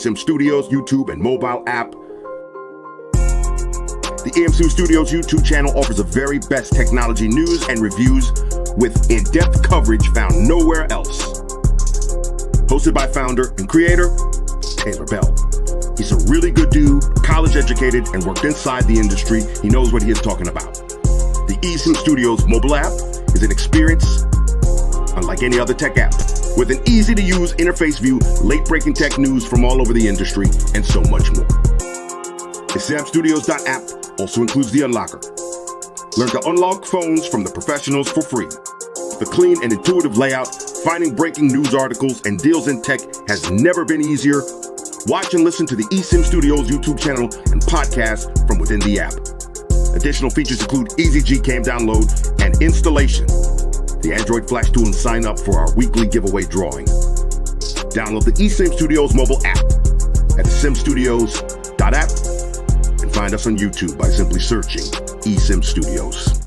eSIM Studios YouTube and mobile app. The eSIM Studios YouTube channel offers the very best technology news and reviews with in-depth coverage found nowhere else. Hosted by founder and creator, Taylor Bell. He's a really good dude, college educated, and worked inside the industry. He knows what he is talking about. The eSIM Studios mobile app is an experience unlike any other tech app, with an easy-to-use interface view, late-breaking tech news from all over the industry, and so much more. eSIMstudios.app also includes the unlocker. Learn to unlock phones from the professionals for free. The clean and intuitive layout, finding breaking news articles and deals in tech has never been easier. Watch and listen to the eSIM Studios YouTube channel and podcast from within the app. Additional features include easy Gcam download and installation, the Android Flash tool, and sign up for our weekly giveaway drawing. Download the eSIM Studios mobile app at eSIMstudios.app and find us on YouTube by simply searching eSIM Studios.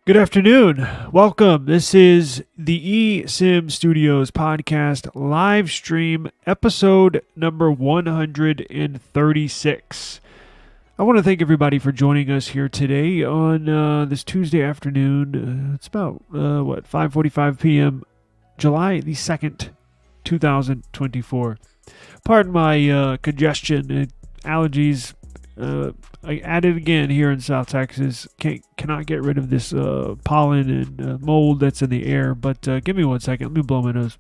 Good afternoon. Welcome. This is the eSIM Studios podcast live stream episode number 136. I want to thank everybody for joining us here today on this Tuesday afternoon. It's about 5:45 p.m. July the 2nd, 2024. Pardon my congestion and allergies. I added again here in South Texas. Cannot get rid of this pollen and mold that's in the air. But give me 1 second. Let me blow my nose.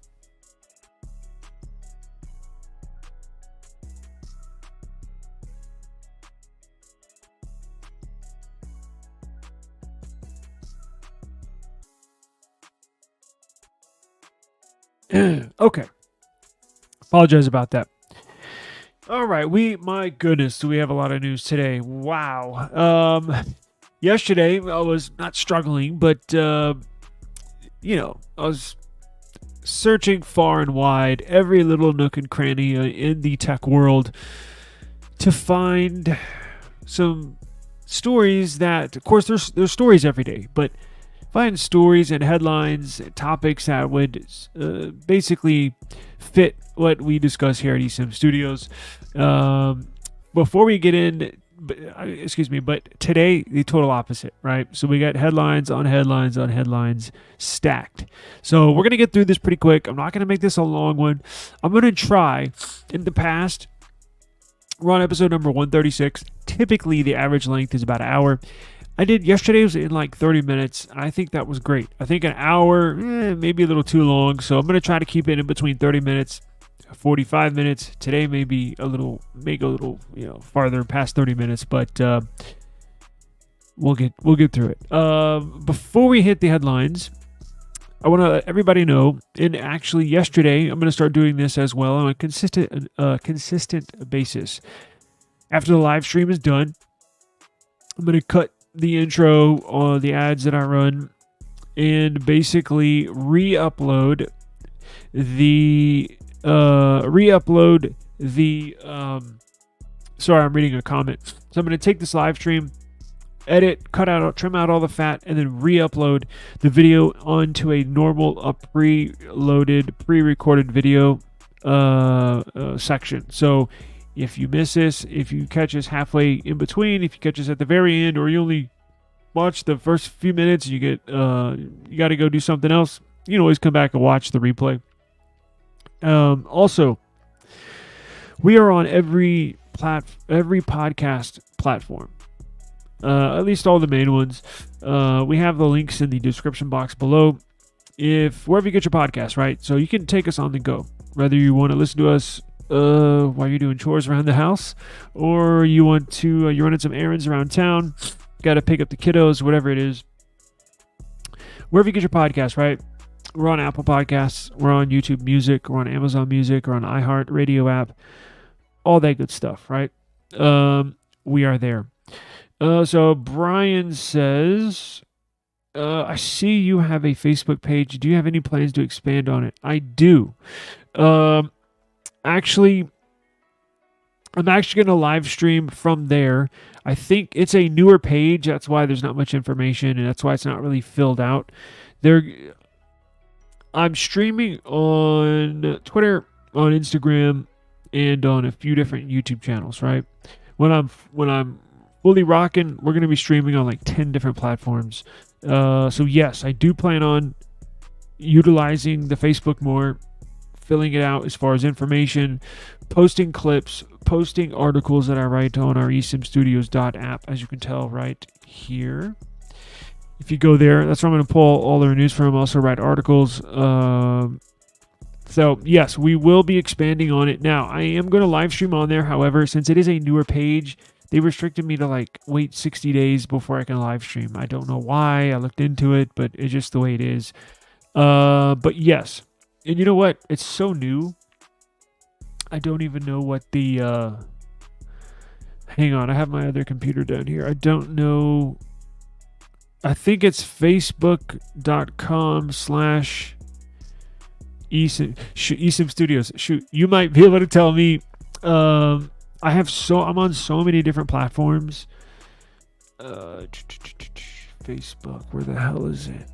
Okay. Apologize about that. All right, my goodness, do we have a lot of news today? Wow. Yesterday, I was not struggling, but, I was searching far and wide, every little nook and cranny in the tech world to find some stories that, of course, there's stories every day, but find stories and headlines, topics that would basically fit what we discuss here at eSIM Studios. Before we get in, but today, the total opposite, right? So we got headlines on headlines on headlines stacked. So we're going to get through this pretty quick. I'm not going to make this a long one. I'm going to try. In the past, we're on episode number 136. Typically, the average length is about an hour. I did yesterday was in like 30 minutes, and I think that was great. I think an hour, maybe a little too long, so I'm going to try to keep it in between 30 minutes, 45 minutes. Today may go a little, farther past 30 minutes, but we'll get through it. Before we hit the headlines, I want to let everybody know, and actually yesterday, I'm going to start doing this as well on a consistent basis. After the live stream is done, I'm going to cut the intro or the ads that I run and basically re-upload the sorry, I'm reading a comment. So I'm going to take this live stream, edit, cut out, trim out all the fat, and then re-upload the video onto a normal, pre-recorded video section. So if you miss this, if you catch us halfway in between, if you catch us at the very end, or you only watch the first few minutes, you got to go do something else, you can always come back and watch the replay. Also, we are on every podcast platform. At least all the main ones. We have the links in the description box below. Wherever you get your podcast, right? So you can take us on the go. Whether you want to listen to us while you're doing chores around the house, or you want to you're running some errands around town, got to pick up the kiddos, whatever it is. Wherever you get your podcast, right? We're on Apple Podcasts. We're on YouTube Music. We're on Amazon Music. We're on iHeart Radio app. All that good stuff, right? We are there. So Brian says, I see you have a Facebook page. Do you have any plans to expand on it? I do. Actually, I'm actually going to live stream from there. I think it's a newer page. That's why there's not much information, and that's why it's not really filled out. I'm streaming on Twitter, on Instagram, and on a few different YouTube channels, right? When I'm fully rocking, we're going to be streaming on like 10 different platforms. So yes, I do plan on utilizing the Facebook more, filling it out as far as information, posting clips, posting articles that I write on our eSIMstudios.app, as you can tell right here. If you go there, that's where I'm going to pull all their news from. Also write articles. So yes, we will be expanding on it. Now, I am going to live stream on there. However, since it is a newer page, they restricted me to wait 60 days before I can live stream. I don't know why. I looked into it, but it's just the way it is. But yes. And you know what? It's so new. I don't even know what the... hang on. I have my other computer down here. I don't know... I think it's facebook.com/eSIM Studios. Shoot, you might be able to tell me. I'm on so many different platforms. Facebook, where the hell is it?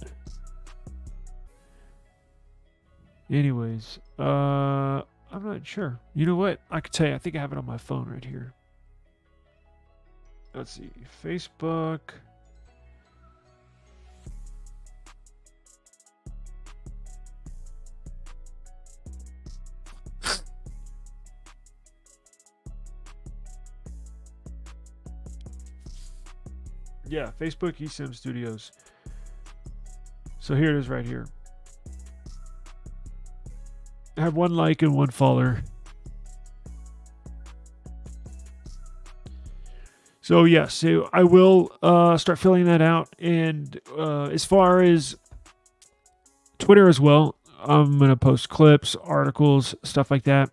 Anyways, I'm not sure. You know what? I could tell you. I think I have it on my phone right here. Let's see. Facebook. Yeah, Facebook eSIM Studios. So here it is right here. I have 1 like and 1 follower. So yes, so I will start filling that out. And as far as Twitter as well, I'm going to post clips, articles, stuff like that.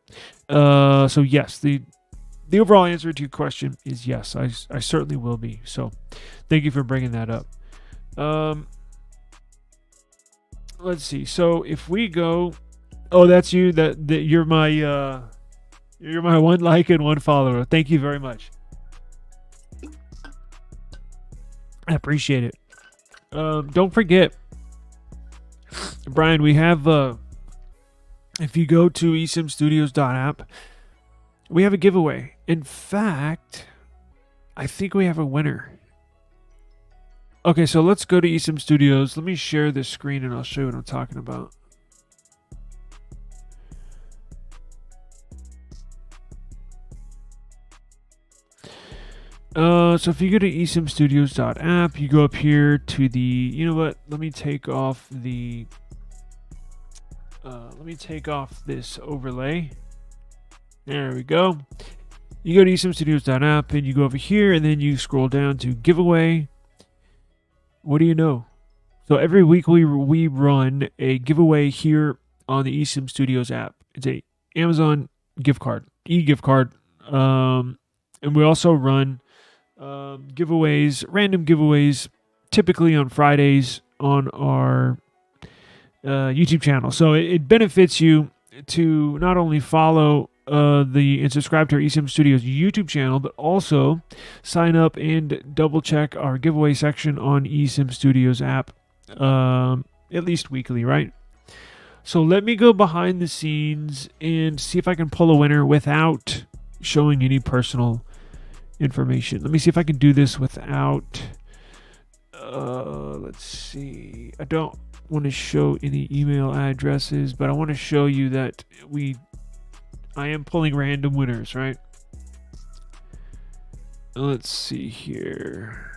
So yes, the overall answer to your question is yes, I certainly will be. So thank you for bringing that up. Let's see. So if we go, that's you. That you're my 1 like and 1 follower. Thank you very much. I appreciate it. Don't forget, Brian, we have if you go to eSIMstudios.app, we have a giveaway. In fact, I think we have a winner. Okay, so let's go to eSIM Studios. Let me share this screen and I'll show you what I'm talking about. So if you go to eSIMstudios.app, you go up here to the, you know what? Let me take off this overlay. There we go. You go to eSIMstudios.app and you go over here and then you scroll down to giveaway. What do you know? So every week we run a giveaway here on the eSIM Studios app. It's a Amazon gift card, e-gift card, and we also run giveaways, random giveaways, typically on Fridays on our YouTube channel. So it benefits you to not only follow and subscribe to our eSIM Studios YouTube channel, but also sign up and double check our giveaway section on eSIM Studios app at least weekly, right? So let me go behind the scenes and see if I can pull a winner without showing any personal information. Let me see if I can do this without let's see. I don't want to show any email addresses, but I want to show you that I am pulling random winners, right? Let's see here.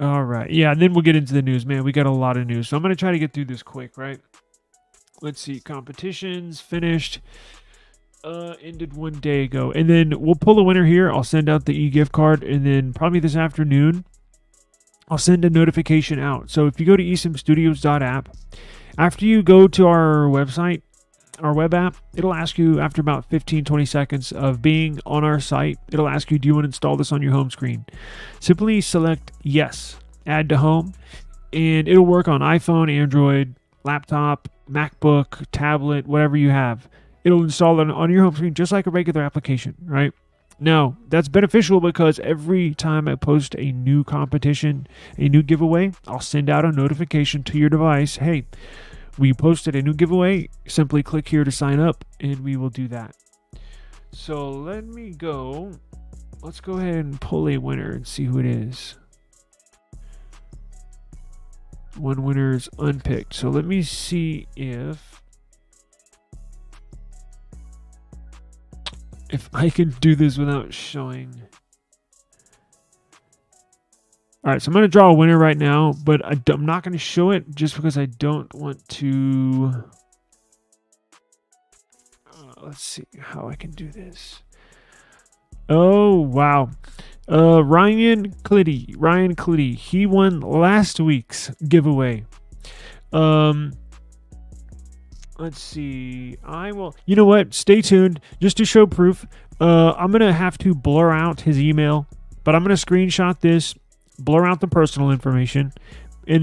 All right. Yeah, and then we'll get into the news. Man, we got a lot of news. So I'm going to try to get through this quick, right? Let's see. Competitions finished. Ended one day ago. And then we'll pull a winner here. I'll send out the e-gift card. And then probably this afternoon, I'll send a notification out. So if you go to eSIMstudios.app, after you go to our website, our web app, it'll ask you after about 15-20 seconds of being on our site, it'll ask you, do you want to install this on your home screen? Simply select yes, add to home, and it'll work on iPhone, Android, laptop, MacBook, tablet, whatever you have. It'll install it on your home screen just like a regular application, right? Now, that's beneficial because every time I post a new competition, a new giveaway, I'll send out a notification to your device. Hey, we posted a new giveaway. Simply click here to sign up, and we will do that. So let me go. Let's go ahead and pull a winner and see who it is. One winner is unpicked. So let me see if I can do this without showing. All right, so I'm going to draw a winner right now, but I'm not going to show it just because I don't want to. Let's see how I can do this. Oh, wow. Ryan Clitty. He won last week's giveaway. Let's see. I will. You know what? Stay tuned. Just to show proof, I'm going to have to blur out his email, but I'm going to screenshot this, blur out the personal information, and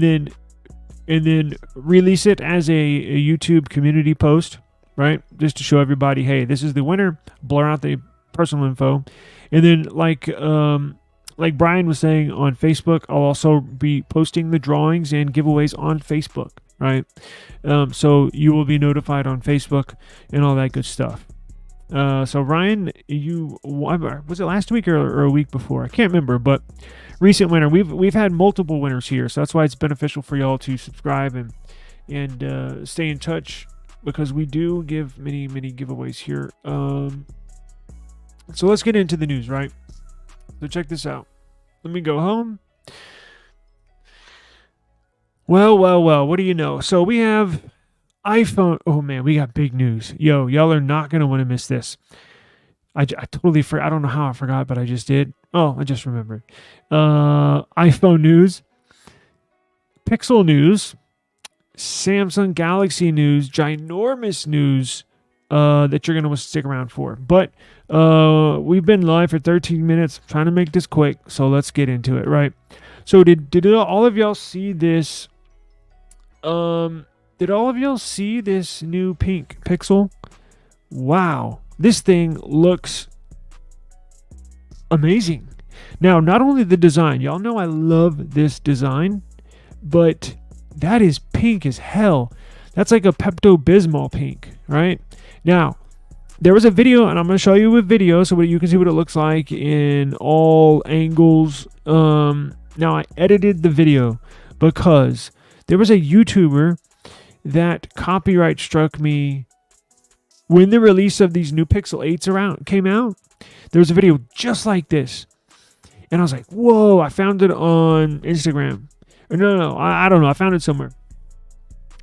then release it as a YouTube community post, right? Just to show everybody, hey, this is the winner. Blur out the personal info, and then like Brian was saying on Facebook, I'll also be posting the drawings and giveaways on Facebook, right? So you will be notified on Facebook and all that good stuff. So Ryan, was it last week or a week before? I can't remember, but recent winner. We've had multiple winners here, so that's why it's beneficial for y'all to subscribe and stay in touch, because we do give many giveaways here. So let's get into the news, right? So check this out. Let me go home. Well, what do you know? So we have iPhone. Oh man, we got big news. Yo, y'all are not going to want to miss this. I totally forgot. I don't know how I forgot, but I just did. Oh, I just remembered. iPhone news, Pixel news, Samsung Galaxy news, ginormous news that you're going to want to stick around for. But we've been live for 13 minutes. I'm trying to make this quick, so let's get into it, right? So did all of y'all see this? Did all of y'all see this new pink Pixel? Wow. This thing looks amazing. Now, not only the design, y'all know I love this design, but that is pink as hell. That's like a Pepto-Bismol pink, right? Now, there was a video, and I'm going to show you a video so you can see what it looks like in all angles. Now, I edited the video because there was a YouTuber that copyright struck me when the release of these new Pixel 8s came out. There was a video just like this. And I was like, whoa, I found it on Instagram. Or no, I don't know. I found it somewhere.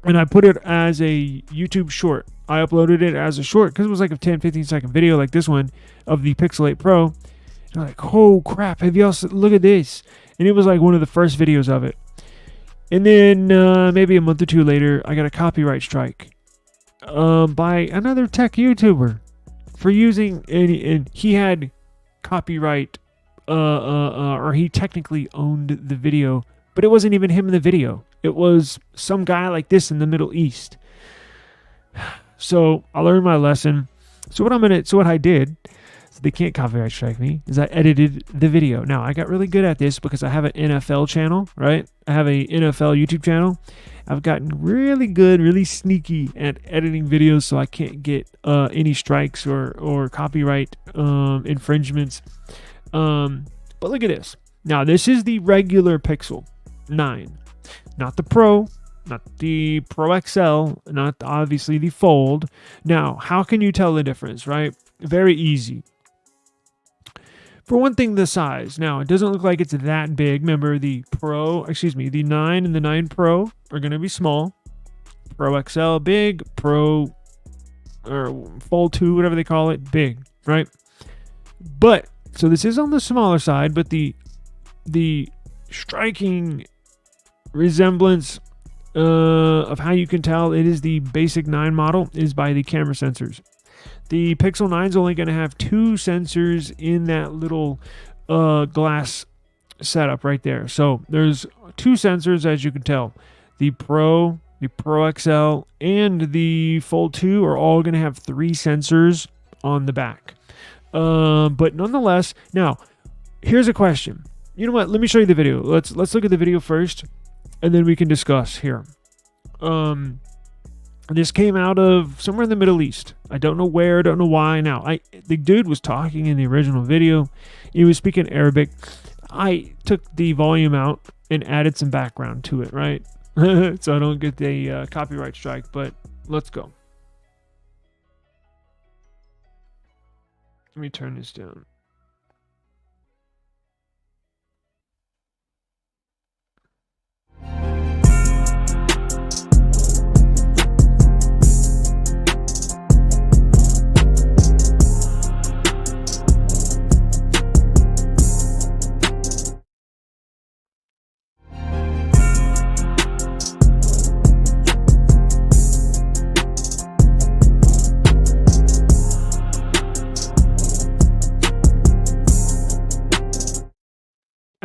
And I put it as a YouTube short. I uploaded it as a short because it was like a 10-15 second video like this one of the Pixel 8 Pro. And I'm like, oh crap, have y'all look at this? And it was like one of the first videos of it. And then maybe a month or two later, I got a copyright strike by another tech YouTuber for using, and he had copyright, or he technically owned the video, but it wasn't even him in the video. It was some guy like this in the Middle East. So I learned my lesson. So what I did, so they can't copyright strike me, is I edited the video. Now I got really good at this because I have an NFL channel, right? I have a NFL YouTube channel. I've gotten really good, really sneaky at editing videos, so I can't get any strikes or copyright infringements. But look at this. Now this is the regular Pixel 9, not the Pro. Not the Pro XL, not obviously the Fold. Now, how can you tell the difference, right? Very easy. For one thing, the size. Now, it doesn't look like it's that big. Remember, the 9 and the 9 Pro are going to be small. Pro XL, big. Pro, or Fold 2, whatever they call it, big, right? But, so this is on the smaller side, but the striking resemblance of how you can tell it is the basic 9 model is by the camera sensors. The Pixel 9 is only going to have 2 sensors in that little glass setup right there. So there's 2 sensors, as you can tell. The Pro XL, and the Fold 2 are all going to have 3 sensors on the back. But nonetheless, now here's a question. You know what? Let me show you the video. Let's look at the video first, and then we can discuss here. This came out of somewhere in the Middle East. I don't know where, don't know why. Now, the dude was talking in the original video. He was speaking Arabic. I took the volume out and added some background to it, right? So I don't get the copyright strike, but let's go. Let me turn this down.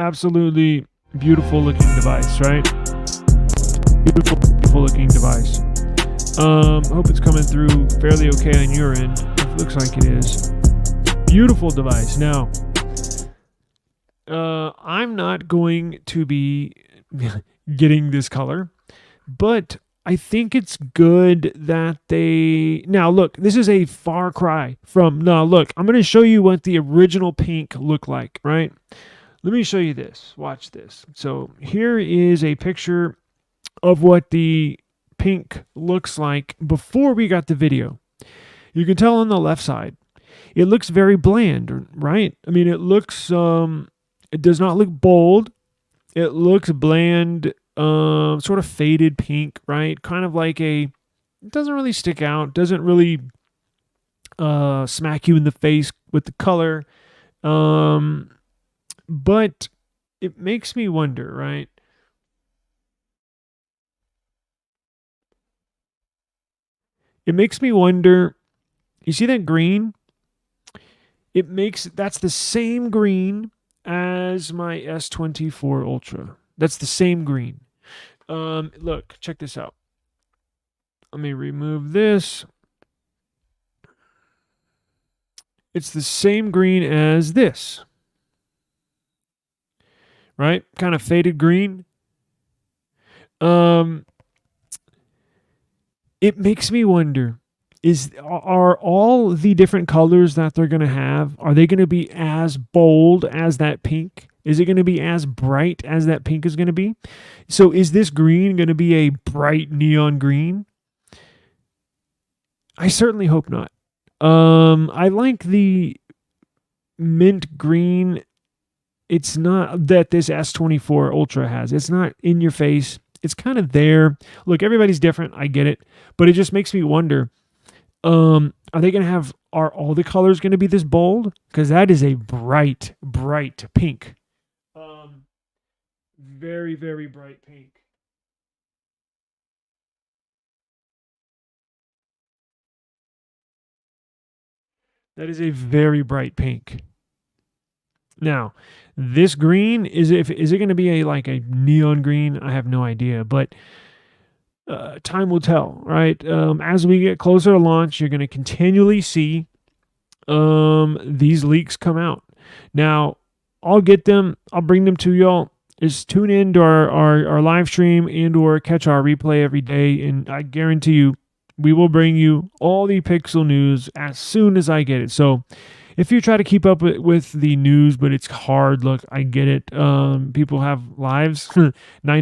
Absolutely beautiful looking device, right? Beautiful looking device. Hope it's coming through fairly okay on your end. It looks like it is. Beautiful device. Now, I'm not going to be getting this color, but I think it's good that they... Now, look, this is a far cry from... Now, look, I'm going to show you what the original pink looked like, right? Let me show you this. Watch this. So here is a picture of what the pink looks like before we got the video. You can tell on the left side, it looks very bland, right? I mean, it looks, it does not look bold. It looks bland, sort of faded pink, right? Kind of like it doesn't really stick out, doesn't really smack you in the face with the color. But it makes me wonder, right? It makes me wonder, you see that green? That's the same green as my S24 Ultra. That's the same green. Look, check this out. Let me remove this. It's the same green as this. Right? Kind of faded green. It makes me wonder, are all the different colors that they're going to have, are they going to be as bold as that pink? Is it going to be as bright as that pink is going to be? So is this green going to be a bright neon green? I certainly hope not. I like the mint green. It's not that this S24 Ultra has. It's not in your face. It's kind of there. Look, everybody's different. I get it. But it just makes me wonder, Are they going to have, are all the colors going to be this bold? Because that is a bright, bright pink. Very, very bright pink. That is a very bright pink. Now, this green is it going to be a neon green? I have no idea, but time will tell, right? As we get closer to launch, you're going to continually see these leaks come out. Now, I'll get them. I'll bring them to y'all. Just tune in to our live stream and or catch our replay every day, and I guarantee you, we will bring you all the Pixel news as soon as I get it. So if you try to keep up with the news, but it's hard, look, I get it. People have lives, 9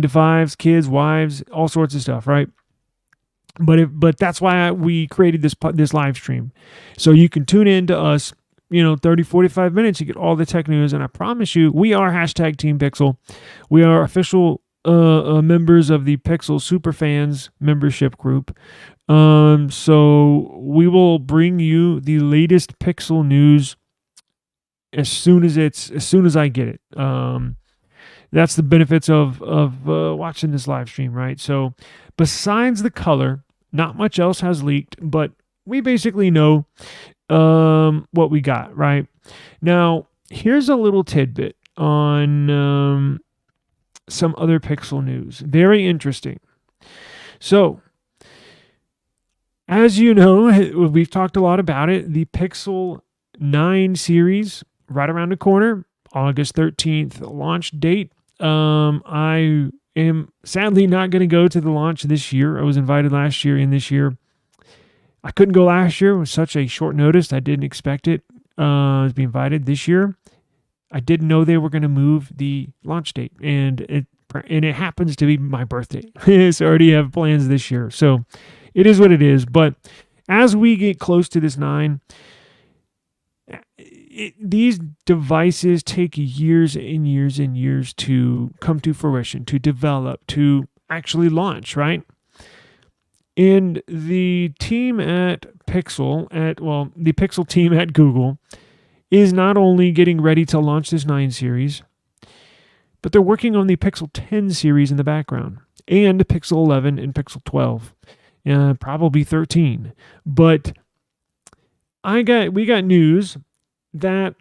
to 5s, kids, wives, all sorts of stuff, right? But that's why we created this live stream. So you can tune in to us, 30, 45 minutes, you get all the tech news. And I promise you, we are hashtag Team Pixel. We are official members of the Pixel Superfans membership group. So we will bring you the latest Pixel news as soon as I get it. That's the benefits of watching this live stream, right? So besides the color, not much else has leaked, but we basically know what we got, right? Now, here's a little tidbit on some other Pixel news. Very interesting. So, as you know, we've talked a lot about it. The Pixel 9 series, right around the corner, August 13th launch date. I am sadly not going to go to the launch this year. I was invited last year and this year. I couldn't go last year. It was such a short notice. I didn't expect it to be invited this year. I didn't know they were going to move the launch date, and it happens to be my birthday. So I already have plans this year. So it is what it is. But as we get close to this 9, these devices take years and years and years to come to fruition, to develop, to actually launch, right? And the team at Pixel, the Pixel team at Google, is not only getting ready to launch this 9 series, but they're working on the Pixel 10 series in the background, and Pixel 11 and Pixel 12, probably 13. But we got news that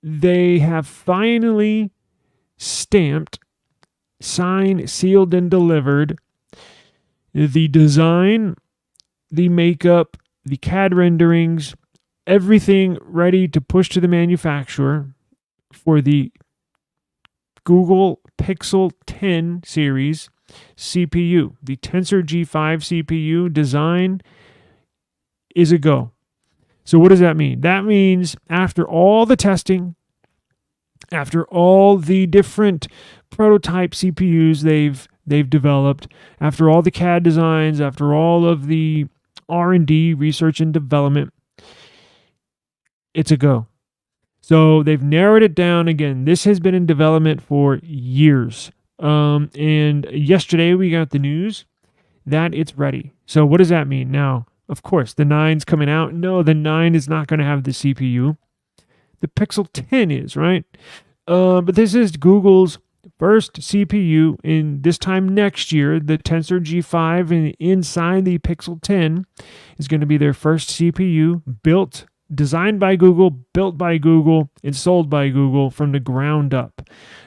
they have finally stamped, signed, sealed, and delivered the design, the makeup, the CAD renderings, everything ready to push to the manufacturer for the Google Pixel 10 series CPU. The Tensor G5 CPU design is a go. So what does that mean? That means after all the testing, after all the different prototype CPUs they've developed, after all the CAD designs, after all of the R&D, research and development, it's a go. So they've narrowed it down. Again, this has been in development for years. And yesterday we got the news that it's ready. So what does that mean? Now, of course, the 9's coming out. No, the 9 is not going to have the CPU. The Pixel 10 is, right? But this is Google's first CPU in this time next year. The Tensor G5 and inside the Pixel 10 is going to be their first CPU built, designed by Google, built by Google, and sold by Google from the ground up.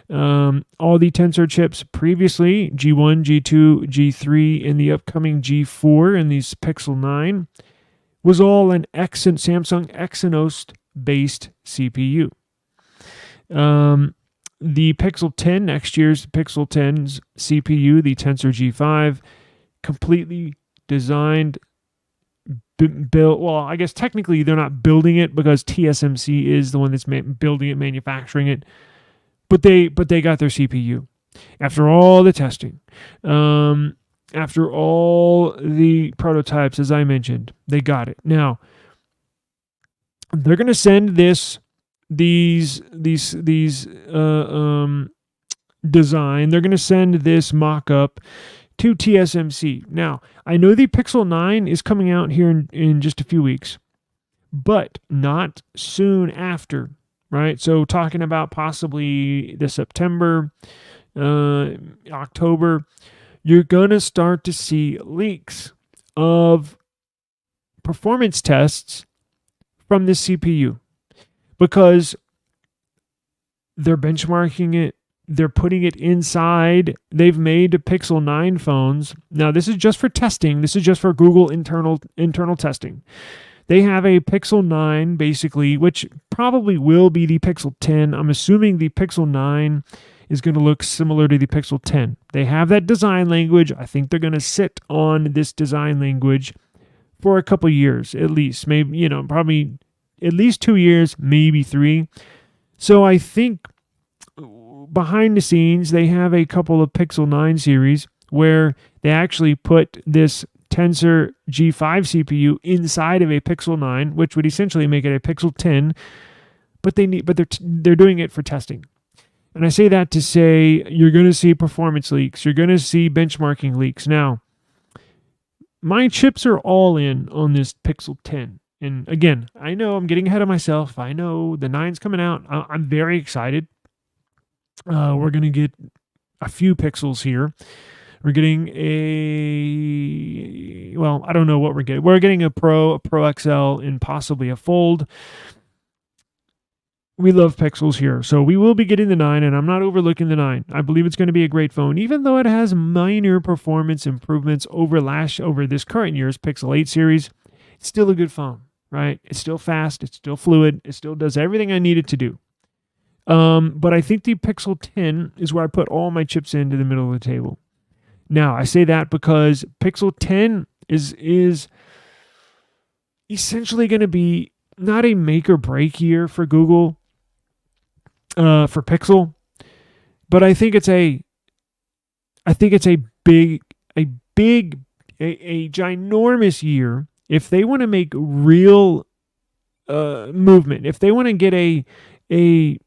All the Tensor chips previously, G1, G2, G3, and the upcoming G4 and these Pixel 9, was all an Samsung Exynos-based CPU. The Pixel 10, next year's Pixel 10's CPU, the Tensor G5, completely designed, built. Well, I guess technically they're not building it because TSMC is the one that's building it, manufacturing it. But they got their CPU after all the testing, after all the prototypes, as I mentioned, they got it. Now they're going to send these design. They're going to send this mock-up to TSMC. Now, I know the Pixel 9 is coming out here in just a few weeks, but not soon after, right? So talking about possibly the September, October, you're going to start to see leaks of performance tests from this CPU because they're benchmarking it. They're putting it inside. They've made Pixel 9 phones. Now, this is just for testing. This is just for Google internal testing. They have a Pixel 9, basically, which probably will be the Pixel 10. I'm assuming the Pixel 9 is going to look similar to the Pixel 10. They have that design language. I think they're going to sit on this design language for a couple years, at least. Maybe, probably at least 2 years, maybe 3. So I think behind the scenes, they have a couple of Pixel 9 series where they actually put this Tensor G5 CPU inside of a Pixel 9, which would essentially make it a Pixel 10, but they're doing it for testing. And I say that to say you're going to see performance leaks, you're going to see benchmarking leaks. Now, my chips are all in on this Pixel 10. And again, I know I'm getting ahead of myself. I know the 9's coming out. I'm very excited. We're going to get a few Pixels here. We're getting I don't know what we're getting. We're getting a Pro XL, and possibly a Fold. We love Pixels here. So we will be getting the 9, and I'm not overlooking the 9. I believe it's going to be a great phone, even though it has minor performance improvements over this current year's Pixel 8 series. It's still a good phone, right? It's still fast. It's still fluid. It still does everything I need it to do. But I think the Pixel 10 is where I put all my chips into the middle of the table. Now, I say that because Pixel 10 is essentially going to be not a make or break year for Google, for Pixel, but I think it's a ginormous year if they want to make real movement, if they want to get a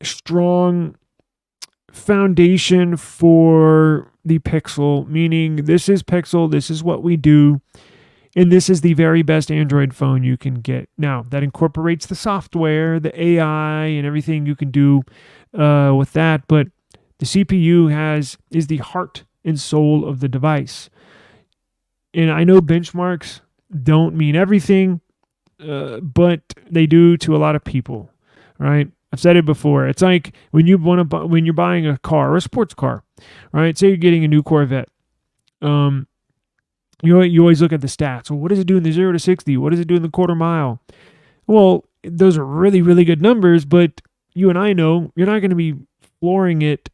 strong foundation for the Pixel, meaning this is Pixel, this is what we do, and this is the very best Android phone you can get. Now, that incorporates the software, the AI, and everything you can do with that, but the CPU is the heart and soul of the device. And I know benchmarks don't mean everything, but they do to a lot of people, right? I've said it before. It's like when you're buying a car or a sports car, right? Say you're getting a new Corvette. You always look at the stats. Well, what does it do in the 0 to 60? What does it do in the quarter mile? Well, those are really, really good numbers, but you and I know you're not going to be flooring it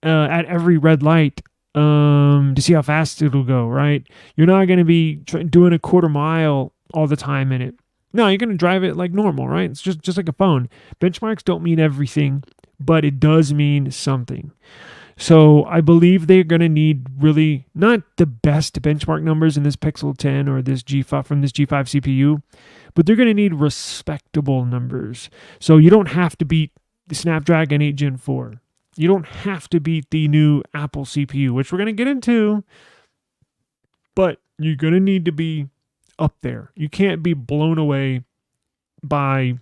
at every red light to see how fast it'll go, right? You're not going to be doing a quarter mile all the time in it. No, you're going to drive it like normal, right? It's just like a phone. Benchmarks don't mean everything, but it does mean something. So I believe they're going to need really not the best benchmark numbers in this Pixel 10 or this G5 from this G5 CPU, but they're going to need respectable numbers. So you don't have to beat the Snapdragon 8 Gen 4. You don't have to beat the new Apple CPU, which we're going to get into, but you're going to need to be up there. You can't be blown away by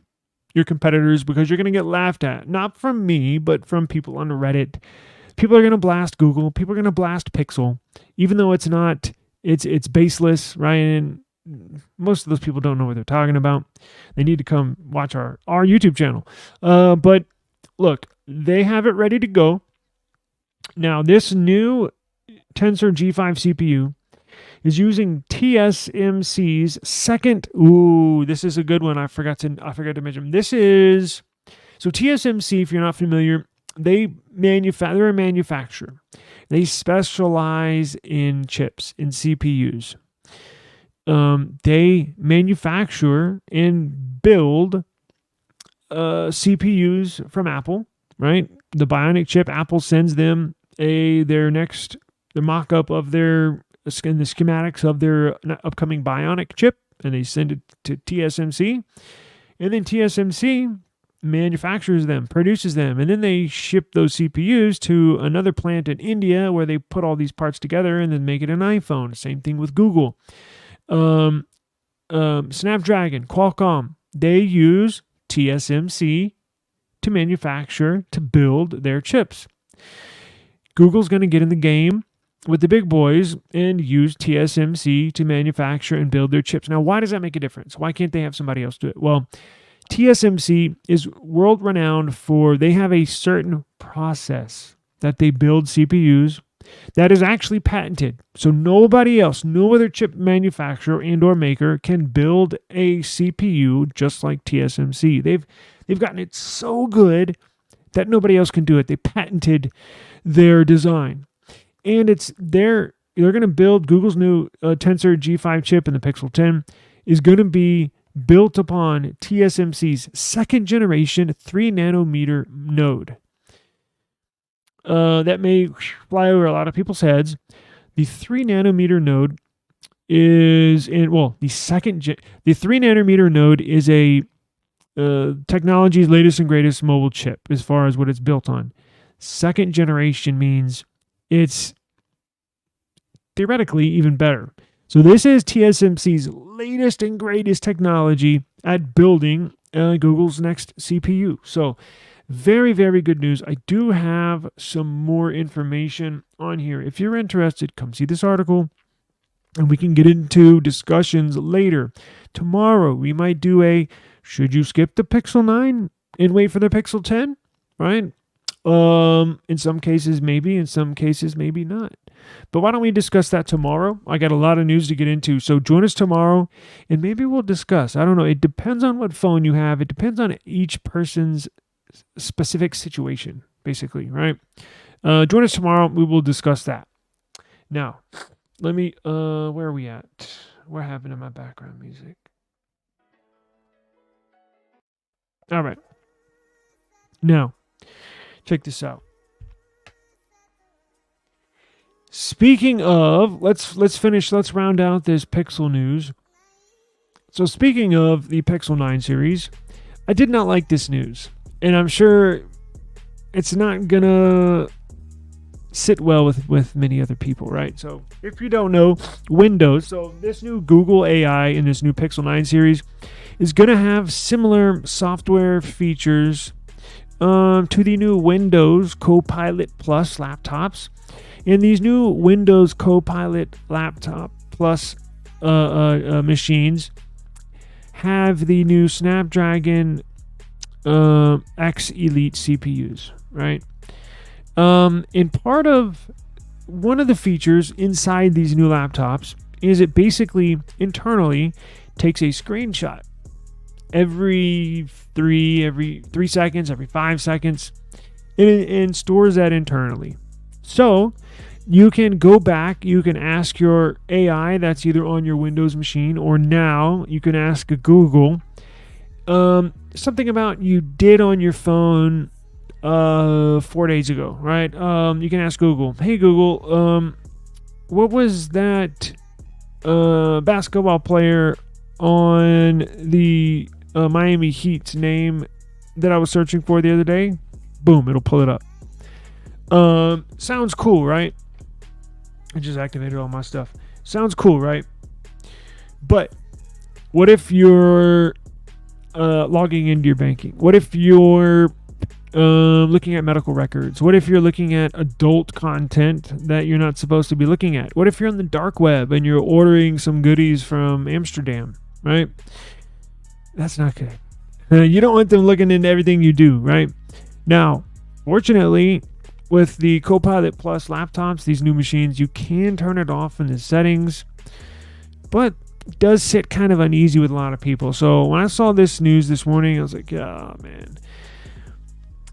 your competitors because you're going to get laughed at. Not from me, but from people on Reddit. People are going to blast Google. People are going to blast Pixel, even though it's baseless, right? And most of those people don't know what they're talking about. They need to come watch our YouTube channel. But look, they have it ready to go. Now, this new Tensor G5 CPU is using TSMC's second. Ooh, this is a good one. I forgot to mention. So TSMC, if you're not familiar, they're a manufacturer. They specialize in chips, in CPUs. They manufacture and build CPUs from Apple, right? The Bionic chip, Apple sends them the mock-up of the schematics of their upcoming Bionic chip, and they send it to TSMC. And then TSMC manufactures them, produces them, and then they ship those CPUs to another plant in India where they put all these parts together and then make it an iPhone. Same thing with Google. Snapdragon, Qualcomm, they use TSMC to manufacture, to build their chips. Google's going to get in the game with the big boys and use TSMC to manufacture and build their chips. Now, why does that make a difference? Why can't they have somebody else do it? Well, TSMC is world renowned for, they have a certain process that they build CPUs that is actually patented. So nobody else, no other chip manufacturer and or maker can build a CPU just like TSMC. They've gotten it so good that nobody else can do it. They patented their design. And they're going to build Google's new Tensor G5 chip in the Pixel 10 is going to be built upon TSMC's second generation 3 nanometer node. That may fly over a lot of people's heads. The 3 nanometer node is the 3 nanometer node is a technology's latest and greatest mobile chip as far as what it's built on. Second generation means it's theoretically even better. So this is TSMC's latest and greatest technology at building Google's next CPU. So very, very good news. I do have some more information on here. If you're interested, come see this article and we can get into discussions later. Tomorrow, we might do should you skip the Pixel 9 and wait for the Pixel 10? Right? In some cases, maybe. In some cases, maybe not. But why don't we discuss that tomorrow? I got a lot of news to get into. So join us tomorrow and maybe we'll discuss. I don't know. It depends on what phone you have. It depends on each person's specific situation, basically, right? Join us tomorrow. We will discuss that. Now, let me, where are we at? What happened to my background music? All right. Now, check this out. Speaking of, let's round out this Pixel news. So speaking of the Pixel 9 series, I did not like this news. And I'm sure it's not gonna sit well with many other people, right? So if you don't know, Windows, so this new Google AI in this new Pixel 9 series is gonna have similar software features to the new Windows Copilot Plus laptops. And these new Windows Copilot Laptop Plus machines have the new Snapdragon X Elite CPUs, right? And part of one of the features inside these new laptops is it basically internally takes a screenshot every 3 seconds, every 5 seconds, and stores that internally. So you can go back, you can ask your AI that's either on your Windows machine or now you can ask Google something about you did on your phone 4 days ago, right? You can ask Google, hey Google, what was that basketball player on the Miami Heat's name that I was searching for the other day? Boom, it'll pull it up. Sounds cool, right? I just activated all my stuff. Sounds cool, right? But what if you're logging into your banking? What if you're looking at medical records? What if you're looking at adult content that you're not supposed to be looking at? What if you're on the dark web and you're ordering some goodies from Amsterdam, right? That's not good. You don't want them looking into everything you do, right? Now, fortunately, with the Copilot Plus laptops, these new machines, you can turn it off in the settings, but it does sit kind of uneasy with a lot of people. So when I saw this news this morning, I was like, oh man,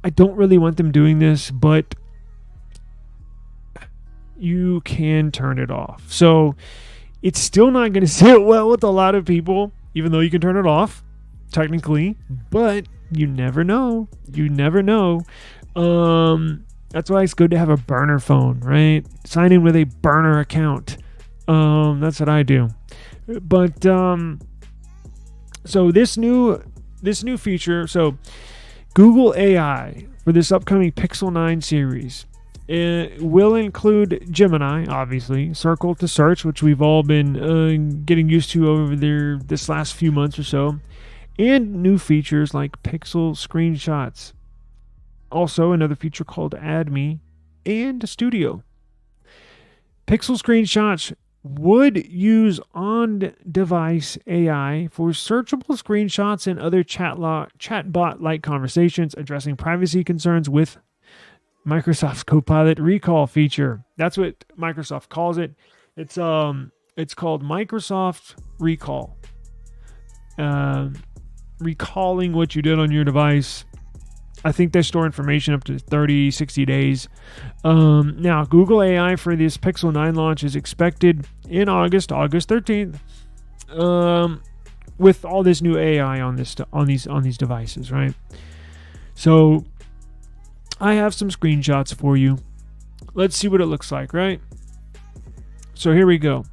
I don't really want them doing this, but you can turn it off. So it's still not going to sit well with a lot of people, even though you can turn it off technically, but you never know. You never know. That's why it's good to have a burner phone, right? Sign in with a burner account. That's what I do. But so this new feature, so Google AI for this upcoming Pixel 9 series. It will include Gemini, obviously, Circle to search, which we've all been getting used to over there this last few months or so, and new features like Pixel screenshots. Also, another feature called Add Me and Studio. Pixel screenshots would use on-device AI for searchable screenshots and other chatbot-like conversations addressing privacy concerns with Microsoft's Copilot Recall feature. That's what Microsoft calls it. It's called Microsoft Recall. Recalling what you did on your device. I think they store information up to 30, 60 days. Now, Google AI for this Pixel 9 launch is expected in August 13th. With all this new AI on these devices, right? So I have some screenshots for you. Let's see what it looks like, right? So here we go.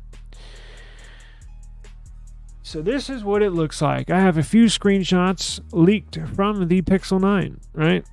So this is what it looks like. I have a few screenshots leaked from the Pixel 9, right?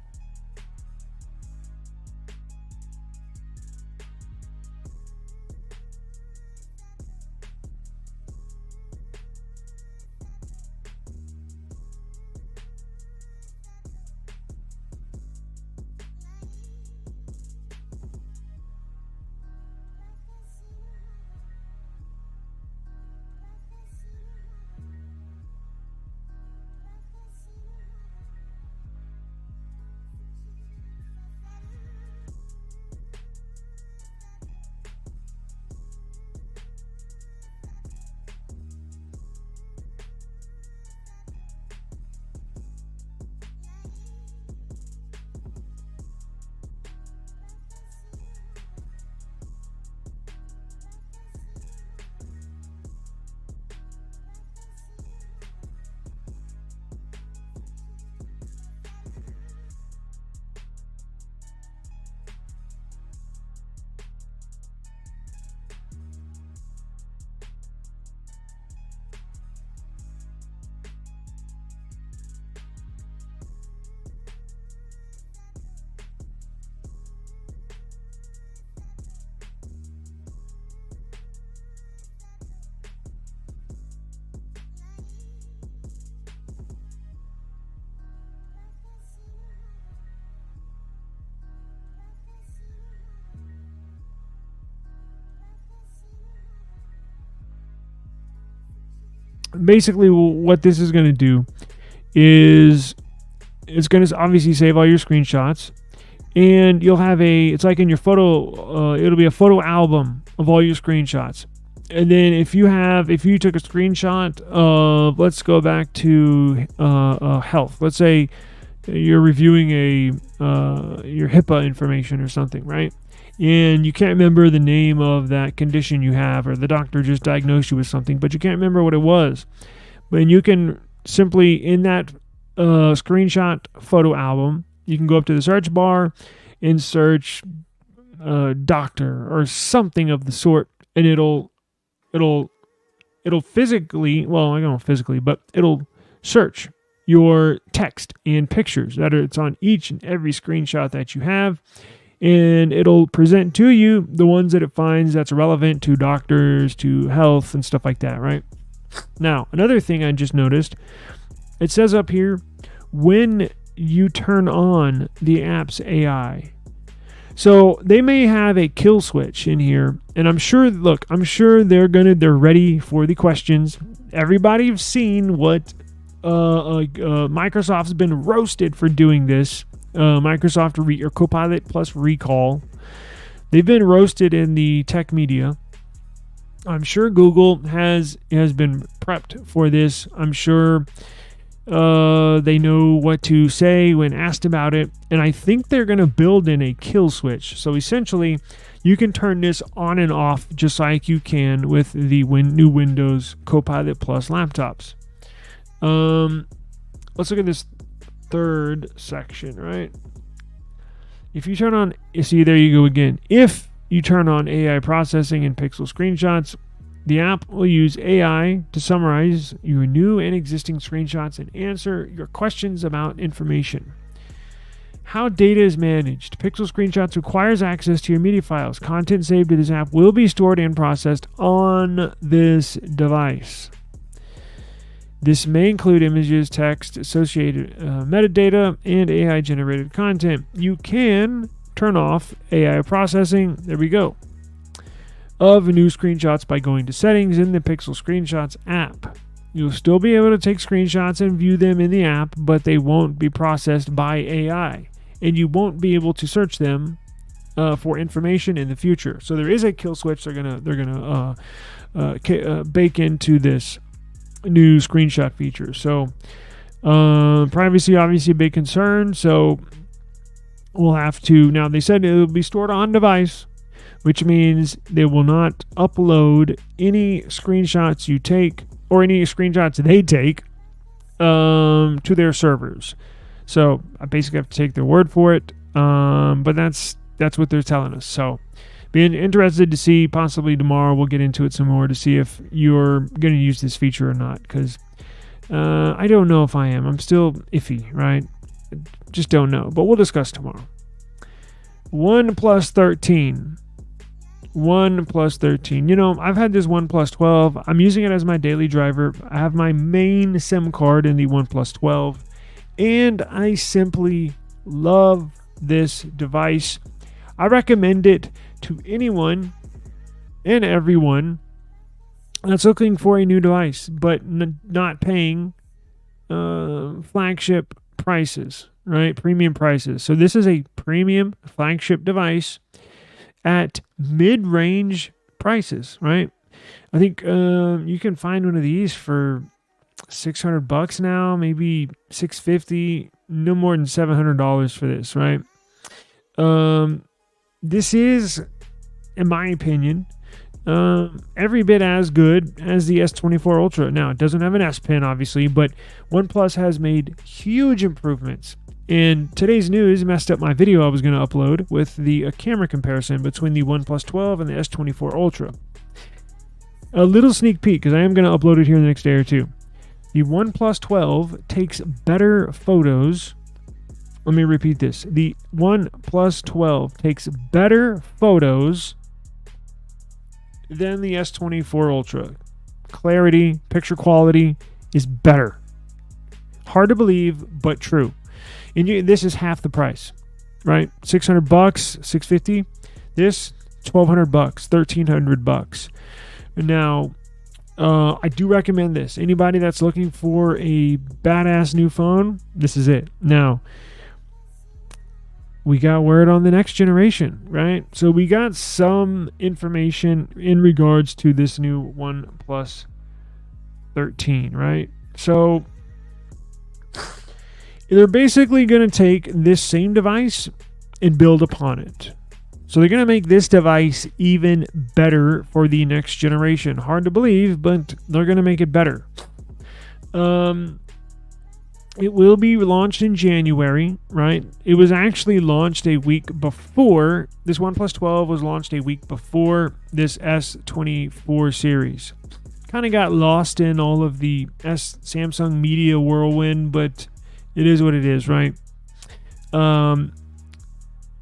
Basically, what this is going to do is it's going to obviously save all your screenshots, and you'll have it's like in your photo, it'll be a photo album of all your screenshots. And then if you took a screenshot of, let's go back to health. Let's say you're reviewing your HIPAA information or something, right? And you can't remember the name of that condition you have, or the doctor just diagnosed you with something, but you can't remember what it was. But you can simply, in that screenshot photo album, you can go up to the search bar and search doctor or something of the sort, and it'll physically, well, I don't know physically, but it'll search your text and pictures it's on each and every screenshot that you have. And it'll present to you the ones that it finds that's relevant to doctors, to health, and stuff like that, right? Now, another thing I just noticed, it says up here, when you turn on the app's AI. So they may have a kill switch in here, and I'm sure they're ready for the questions. Everybody's seen what Microsoft's been roasted for doing this. Microsoft or Copilot plus Recall. They've been roasted in the tech media. I'm sure Google has been prepped for this. I'm sure they know what to say when asked about it. And I think they're going to build in a kill switch. So essentially, you can turn this on and off just like you can with the new Windows Copilot Plus laptops. Let's look at this third section, right? If you turn on, see, there you go again. If you turn on AI processing in Pixel screenshots, the app will use AI to summarize your new and existing screenshots and answer your questions about information. How data is managed. Pixel Screenshots requires access to your media files. Content saved to this app will be stored and processed on this device. This may include images, text, associated metadata, and AI-generated content. You can turn off AI processing. There we go. Of new screenshots by going to Settings in the Pixel Screenshots app. You'll still be able to take screenshots and view them in the app, but they won't be processed by AI, and you won't be able to search them for information in the future. So there is a kill switch they're gonna bake into this new screenshot feature. So privacy, obviously a big concern. So we'll have to, now they said it will be stored on device, which means they will not upload any screenshots you take or any screenshots they take to their servers. So I basically have to take their word for it. But that's what they're telling us. So being interested to see, possibly tomorrow we'll get into it some more to see if you're going to use this feature or not. Because I don't know if I am. I'm still iffy, right? Just don't know. But we'll discuss tomorrow. OnePlus 13. OnePlus 13. You know, I've had this OnePlus 12. I'm using it as my daily driver. I have my main SIM card in the OnePlus 12. And I simply love this device. I recommend it to anyone and everyone that's looking for a new device, but not paying flagship prices, right? Premium prices. So this is a premium flagship device at mid-range prices, right? I think you can find one of these for $600 now, maybe $650, no more than $700 for this, right? This is, in my opinion, every bit as good as the S24 Ultra. Now, it doesn't have an S Pen, obviously, but OnePlus has made huge improvements. And today's news messed up my video I was going to upload with the camera comparison between the OnePlus 12 and the S24 Ultra. A little sneak peek, because I am going to upload it here in the next day or two. The OnePlus 12 takes better photos. Let me repeat this. The OnePlus 12 takes better photos than the S24 Ultra. Clarity, picture quality is better. Hard to believe, but true. And this is half the price, right? $600, $650. This $1,200, $1,300. Now, I do recommend this. Anybody that's looking for a badass new phone, this is it. Now, we got word on the next generation, right? So we got some information in regards to this new OnePlus 13, right? So they're basically going to take this same device and build upon it. So they're going to make this device even better for the next generation. Hard to believe, but they're going to make it better. It will be launched in January, right? It was actually launched a week before. This OnePlus 12 was launched a week before this S24 series. Kind of got lost in all of the Samsung media whirlwind, but it is what it is, right?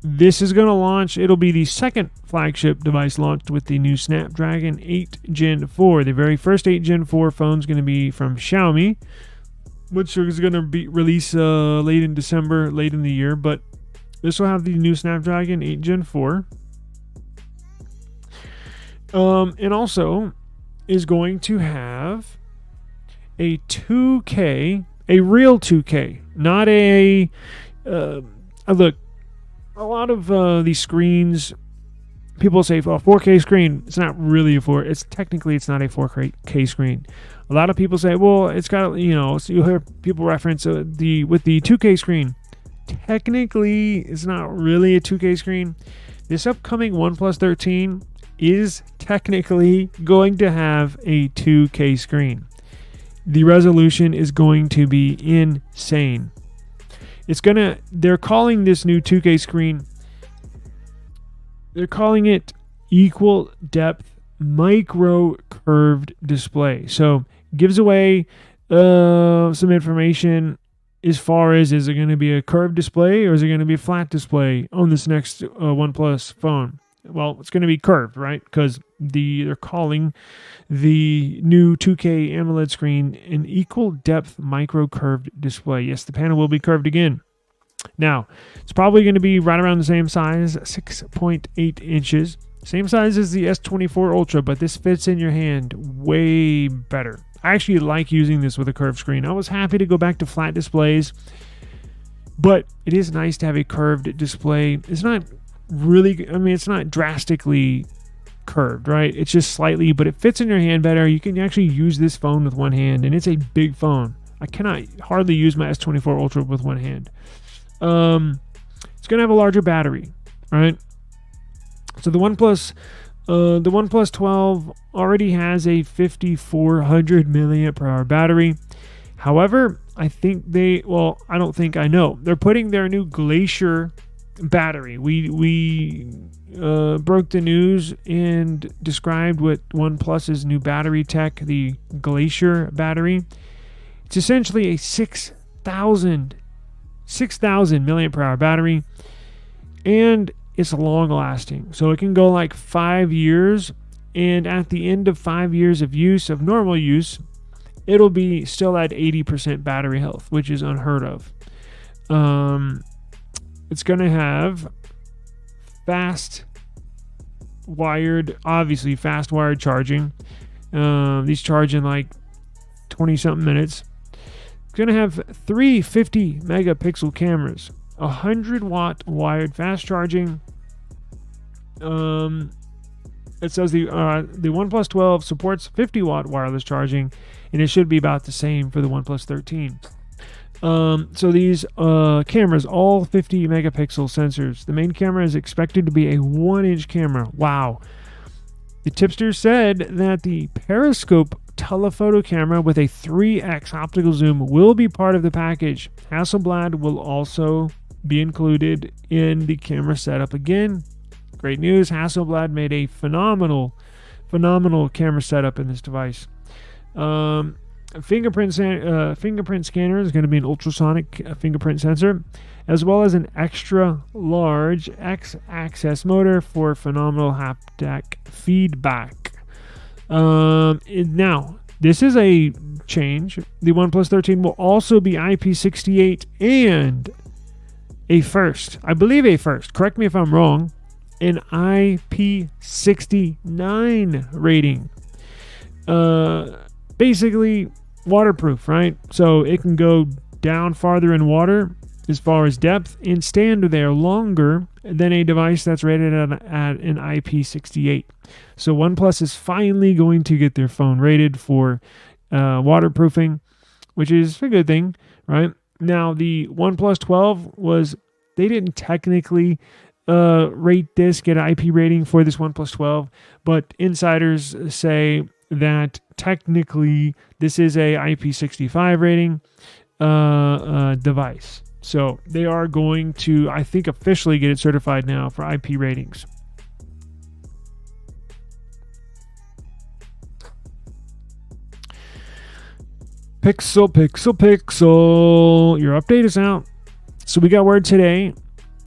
This is going to launch. It'll be the second flagship device launched with the new Snapdragon 8 Gen 4. The very first 8 Gen 4 phone is going to be from Xiaomi, which is going to be released late in December, late in the year. But this will have the new Snapdragon 8 Gen 4. And also is going to have a 2K, a real 2K, not a... look, a lot of these screens, people say, well, 4K screen. It's not really a 4. It's technically, it's not a 4K screen. A lot of people say, well, it's got, you know, so you'll hear people reference with the 2K screen. Technically, it's not really a 2K screen. This upcoming OnePlus 13 is technically going to have a 2K screen. The resolution is going to be insane. They're calling this new 2K screen, they're calling it equal depth micro curved display. So gives away some information as far as, is it going to be a curved display or is it going to be a flat display on this next OnePlus phone? Well, it's going to be curved, right? Because they're calling the new 2K AMOLED screen an equal depth micro curved display. Yes, the panel will be curved again. Now, it's probably going to be right around the same size, 6.8 inches. Same size as the S24 Ultra, but this fits in your hand way better. I actually like using this with a curved screen. I was happy to go back to flat displays, but it is nice to have a curved display. It's not really, it's not drastically curved, right? It's just slightly, but it fits in your hand better. You can actually use this phone with one hand, and it's a big phone. I cannot hardly use my S24 Ultra with one hand. It's going to have a larger battery, right? So the OnePlus 12 already has a 5,400 milliamp per hour battery. However, I don't think I know. They're putting their new Glacier battery. We broke the news and described what OnePlus's new battery tech, the Glacier battery. It's essentially a 6,000 milliamp per hour battery, and it's long lasting. So it can go like 5 years, and at the end of 5 years of use, of normal use, it'll be still at 80% battery health, which is unheard of. It's going to have fast wired charging. These charge in like 20 something minutes. It's going to have 3 50 megapixel cameras, 100 watt wired fast charging. It says the OnePlus 12 supports 50 watt wireless charging, and it should be about the same for the OnePlus 13. So these cameras, all 50 megapixel sensors. The main camera is expected to be a 1-inch camera. Wow. The tipster said that the periscope telephoto camera with a 3x optical zoom will be part of the package. Hasselblad will also be included in the camera setup again. Great news. Hasselblad made a phenomenal camera setup in this device. Fingerprint scanner is going to be an ultrasonic fingerprint sensor, as well as an extra large X-axis motor for phenomenal haptic feedback. Now, this is a change. The OnePlus 13 will also be IP68 and I believe a first, correct me if I'm wrong, an IP69 rating. Basically waterproof, right? So it can go down farther in water as far as depth and stand there longer than a device that's rated at an IP68. So OnePlus is finally going to get their phone rated for waterproofing, which is a good thing, right? Now, the OnePlus 12 they didn't technically rate this, get an IP rating for this OnePlus 12, but insiders say that technically this is a IP65 rating device. So they are going to, I think, officially get it certified now for IP ratings. Pixel. Your update is out. So we got word today.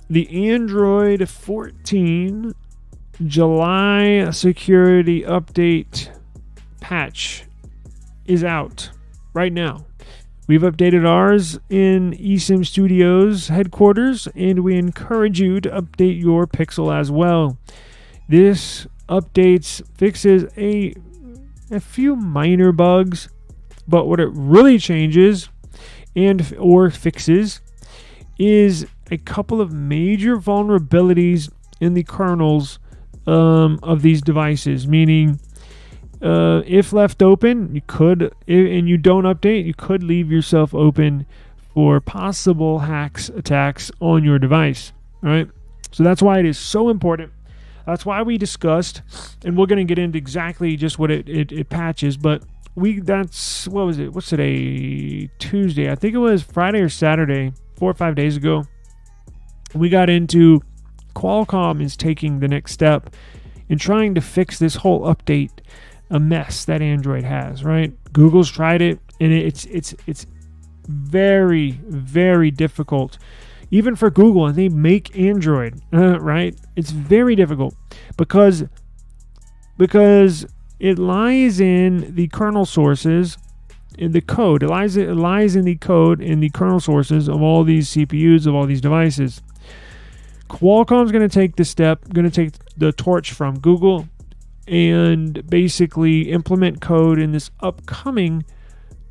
The Android 14 July security update patch is out right now. We've updated ours in eSIM Studios headquarters, and we encourage you to update your Pixel as well. This fixes a few minor bugs, but what it really changes or fixes is a couple of major vulnerabilities in the kernels of these devices, meaning if left open, and you don't update, you could leave yourself open for possible attacks on your device, right? So that's why it is so important. That's why we discussed, and we're going to get into exactly just what it patches, but what was it? What's today? Tuesday. I think it was Friday or Saturday, 4 or 5 days ago. We got into Qualcomm is taking the next step in trying to fix this whole update, a mess that Android has, right? Google's tried it, and it's very, very difficult. Even for Google, and they make Android, right? It's very difficult because it lies in the kernel sources, in the code. It lies in the code, in the kernel sources of all these CPUs, of all these devices. Qualcomm's going to take the step, going to take the torch from Google and basically implement code in this upcoming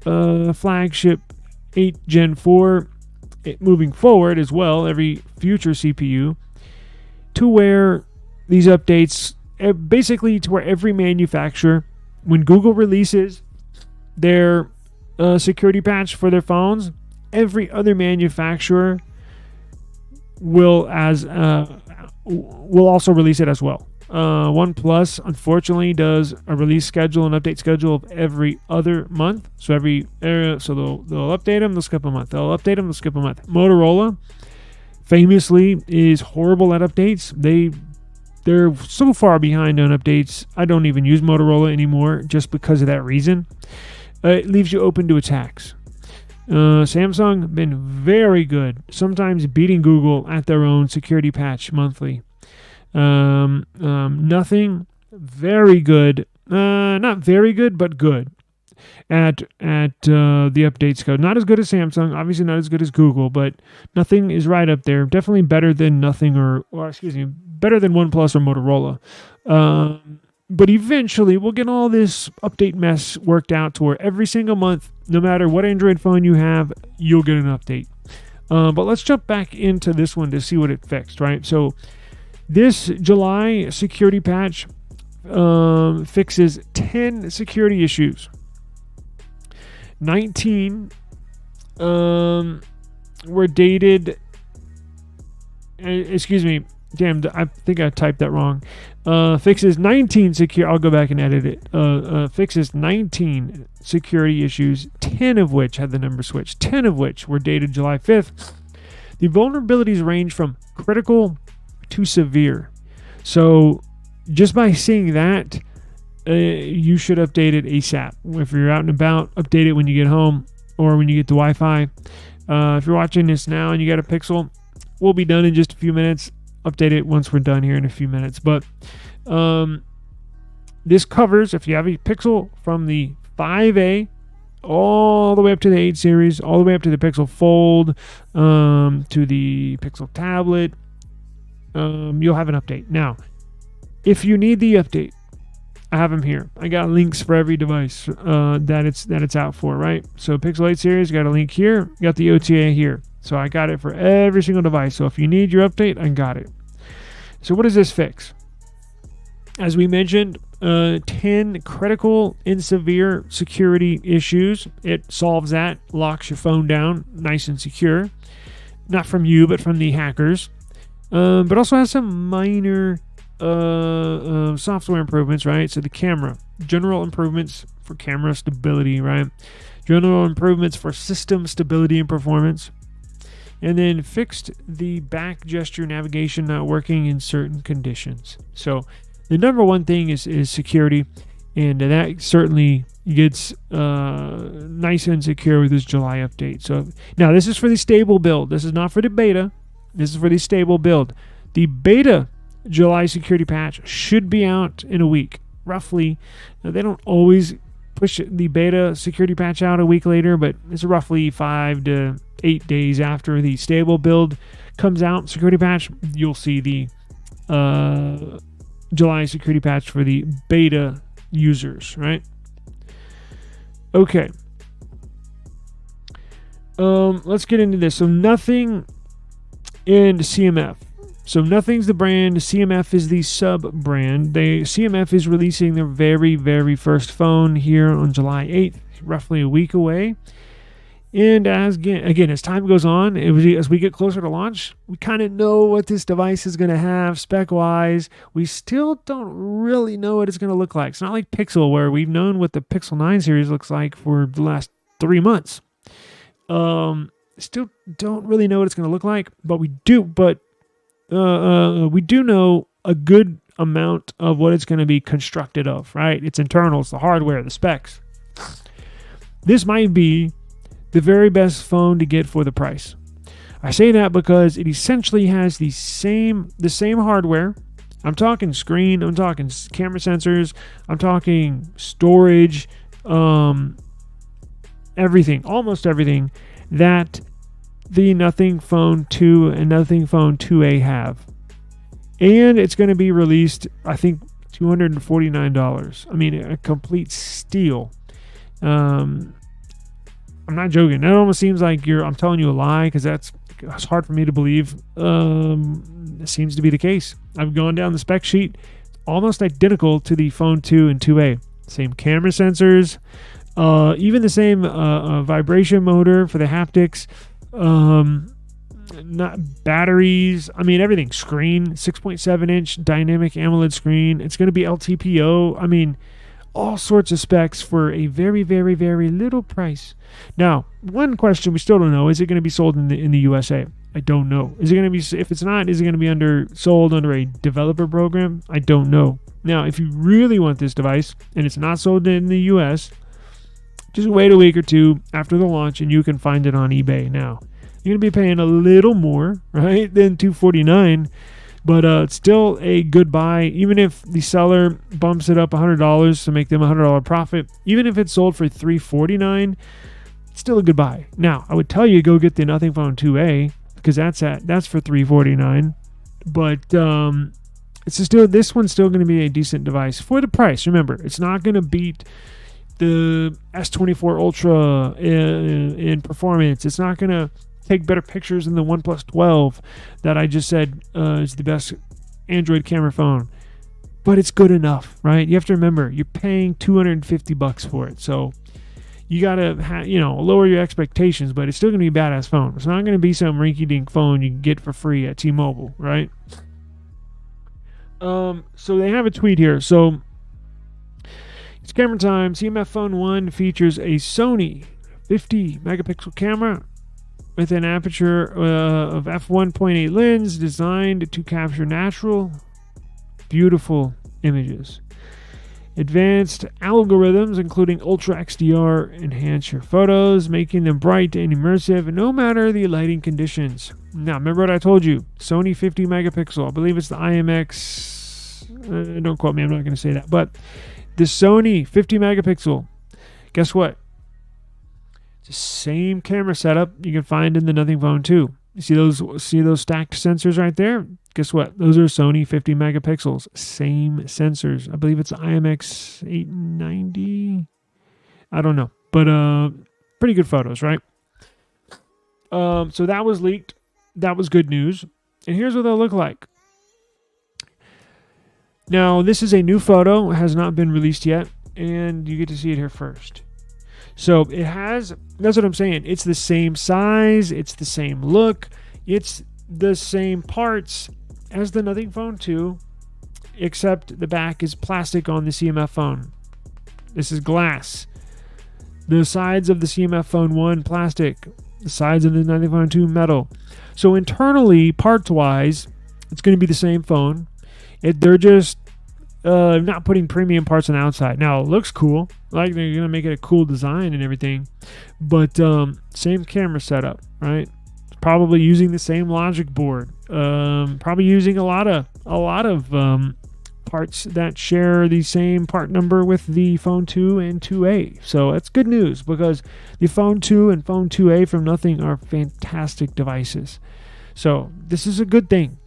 flagship 8 Gen 4, moving forward as well, every future CPU, to where these updates, basically to where every manufacturer, when Google releases their security patch for their phones, every other manufacturer will also release it as well. OnePlus, unfortunately, does a release schedule and update schedule of every other month. So they'll update them, they'll skip a month. They'll update them, they'll skip a month. Motorola, famously, is horrible at updates. They're so far behind on updates. I don't even use Motorola anymore just because of that reason. It leaves you open to attacks. Samsung been very good, sometimes beating Google at their own security patch monthly. Nothing very good, not very good, but good at the updates code. Not as good as Samsung, obviously not as good as Google, but nothing is right up there. Definitely better than nothing, better than OnePlus or Motorola. But eventually we'll get all this update mess worked out to where every single month, no matter what Android phone you have, you'll get an update. But let's jump back into this one to see what it fixed, right? So this July security patch fixes 10 security issues. 19 were dated. Excuse me. Damn, I think I typed that wrong. Fixes 19 secure. I'll go back and edit it. Fixes 19 security issues, 10 of which had the number switched, 10 of which were dated July 5th. The vulnerabilities range from critical to severe. So just by seeing that, you should update it ASAP. If you're out and about, update it when you get home or when you get to Wi-Fi. If you're watching this now and you got a Pixel, we'll be done in just a few minutes. Update it once we're done here in a few minutes. But this covers, if you have a Pixel from the 5A all the way up to the 8 series, all the way up to the Pixel Fold, to the Pixel Tablet, you'll have an update. Now, if you need the update, I have them here. I got links for every device that it's out for, right? So Pixel 8 series, got a link here, got the OTA here. So I got it for every single device. So if you need your update, I got it. So what does this fix? As we mentioned, 10 critical and severe security issues. It solves that, locks your phone down nice and secure. Not from you, but from the hackers. But also has some minor software improvements, right? So the camera, general improvements for camera stability, right? General improvements for system stability and performance. And then fixed the back gesture navigation not working in certain conditions. So the number one thing is security, and that certainly gets nice and secure with this July update. So now this is for the stable build. This is not for the beta. This is for the stable build. The beta July security patch should be out in a week, roughly. Now, they don't always push the beta security patch out a week later, but it's roughly 5 to 8 days after the stable build comes out, security patch, you'll see the July security patch for the beta users, right? Okay. Let's get into this. So nothing in CMF. So nothing's the brand. CMF is the sub-brand. CMF is releasing their very, very first phone here on July 8th, roughly a week away. And as time goes on, as we get closer to launch, we kind of know what this device is going to have spec-wise. We still don't really know what it's going to look like. It's not like Pixel, where we've known what the Pixel 9 series looks like for the last 3 months. Still don't really know what it's going to look like, but we do. But we do know a good amount of what it's going to be constructed of, right? Its internals, the hardware, the specs. This might be the very best phone to get for the price. I say that because it essentially has the same hardware. I'm talking screen, I'm talking camera sensors, I'm talking storage, everything, almost everything that the Nothing Phone 2 and Nothing Phone 2A have. And it's going to be released, I think, $249. I mean, a complete steal. I'm not joking. That almost seems like I'm telling you a lie, because it's hard for me to believe. It seems to be the case. I've gone down the spec sheet. It's almost identical to the Phone 2 and 2A. Same camera sensors, even the same vibration motor for the haptics. Not batteries. I mean, everything. Screen, 6.7-inch dynamic AMOLED screen. It's going to be LTPO. I mean, all sorts of specs for a very, very, very little price. Now, one question we still don't know: is it going to be sold in the USA? I don't know. Is it going to be? If it's not, is it going to be sold under a developer program? I don't know. Now, if you really want this device and it's not sold in the US, just wait a week or two after the launch, and you can find it on eBay. Now, you're going to be paying a little more, right, than $249, but it's still a good buy. Even if the seller bumps it up $100 to make them a $100 profit, even if it's sold for $349, it's still a good buy. Now, I would tell you go get the Nothing Phone 2A, because that's for $349, but this one's still going to be a decent device for the price. Remember, it's not going to beat the S24 Ultra in performance. It's not going to take better pictures than the OnePlus 12 that I just said is the best Android camera phone. But it's good enough, right? You have to remember, you're paying $250 for it. So you got to lower your expectations, but it's still going to be a badass phone. It's not going to be some rinky-dink phone you can get for free at T-Mobile, right? So they have a tweet here. So it's camera time. CMF Phone 1 features a Sony 50 megapixel camera with an aperture of f1.8 lens designed to capture natural, beautiful images. Advanced algorithms, including Ultra XDR, enhance your photos, making them bright and immersive no matter the lighting conditions. Now, remember what I told you. Sony 50 megapixel. I believe it's the IMX. Don't quote me. I'm not going to say that. But the Sony 50 megapixel. Guess what? It's the same camera setup you can find in the Nothing Phone 2. You see those stacked sensors right there? Guess what? Those are Sony 50 megapixels. Same sensors. I believe it's IMX 890. I don't know. But pretty good photos, right? So that was leaked. That was good news. And here's what they'll look like. Now, this is a new photo. It has not been released yet. And you get to see it here first. So it has, that's what I'm saying. It's the same size. It's the same look. It's the same parts as the Nothing Phone 2, except the back is plastic on the CMF phone. This is glass. The sides of the CMF Phone 1, plastic. The sides of the Nothing Phone 2, metal. So internally, parts-wise, it's going to be the same phone. They're just not putting premium parts on the outside. Now, it looks cool. Like, they're going to make it a cool design and everything. But same camera setup, right? Probably using the same logic board. Probably using a lot of parts that share the same part number with the Phone 2 and 2A. So that's good news, because the Phone 2 and Phone 2A from Nothing are fantastic devices. So this is a good thing.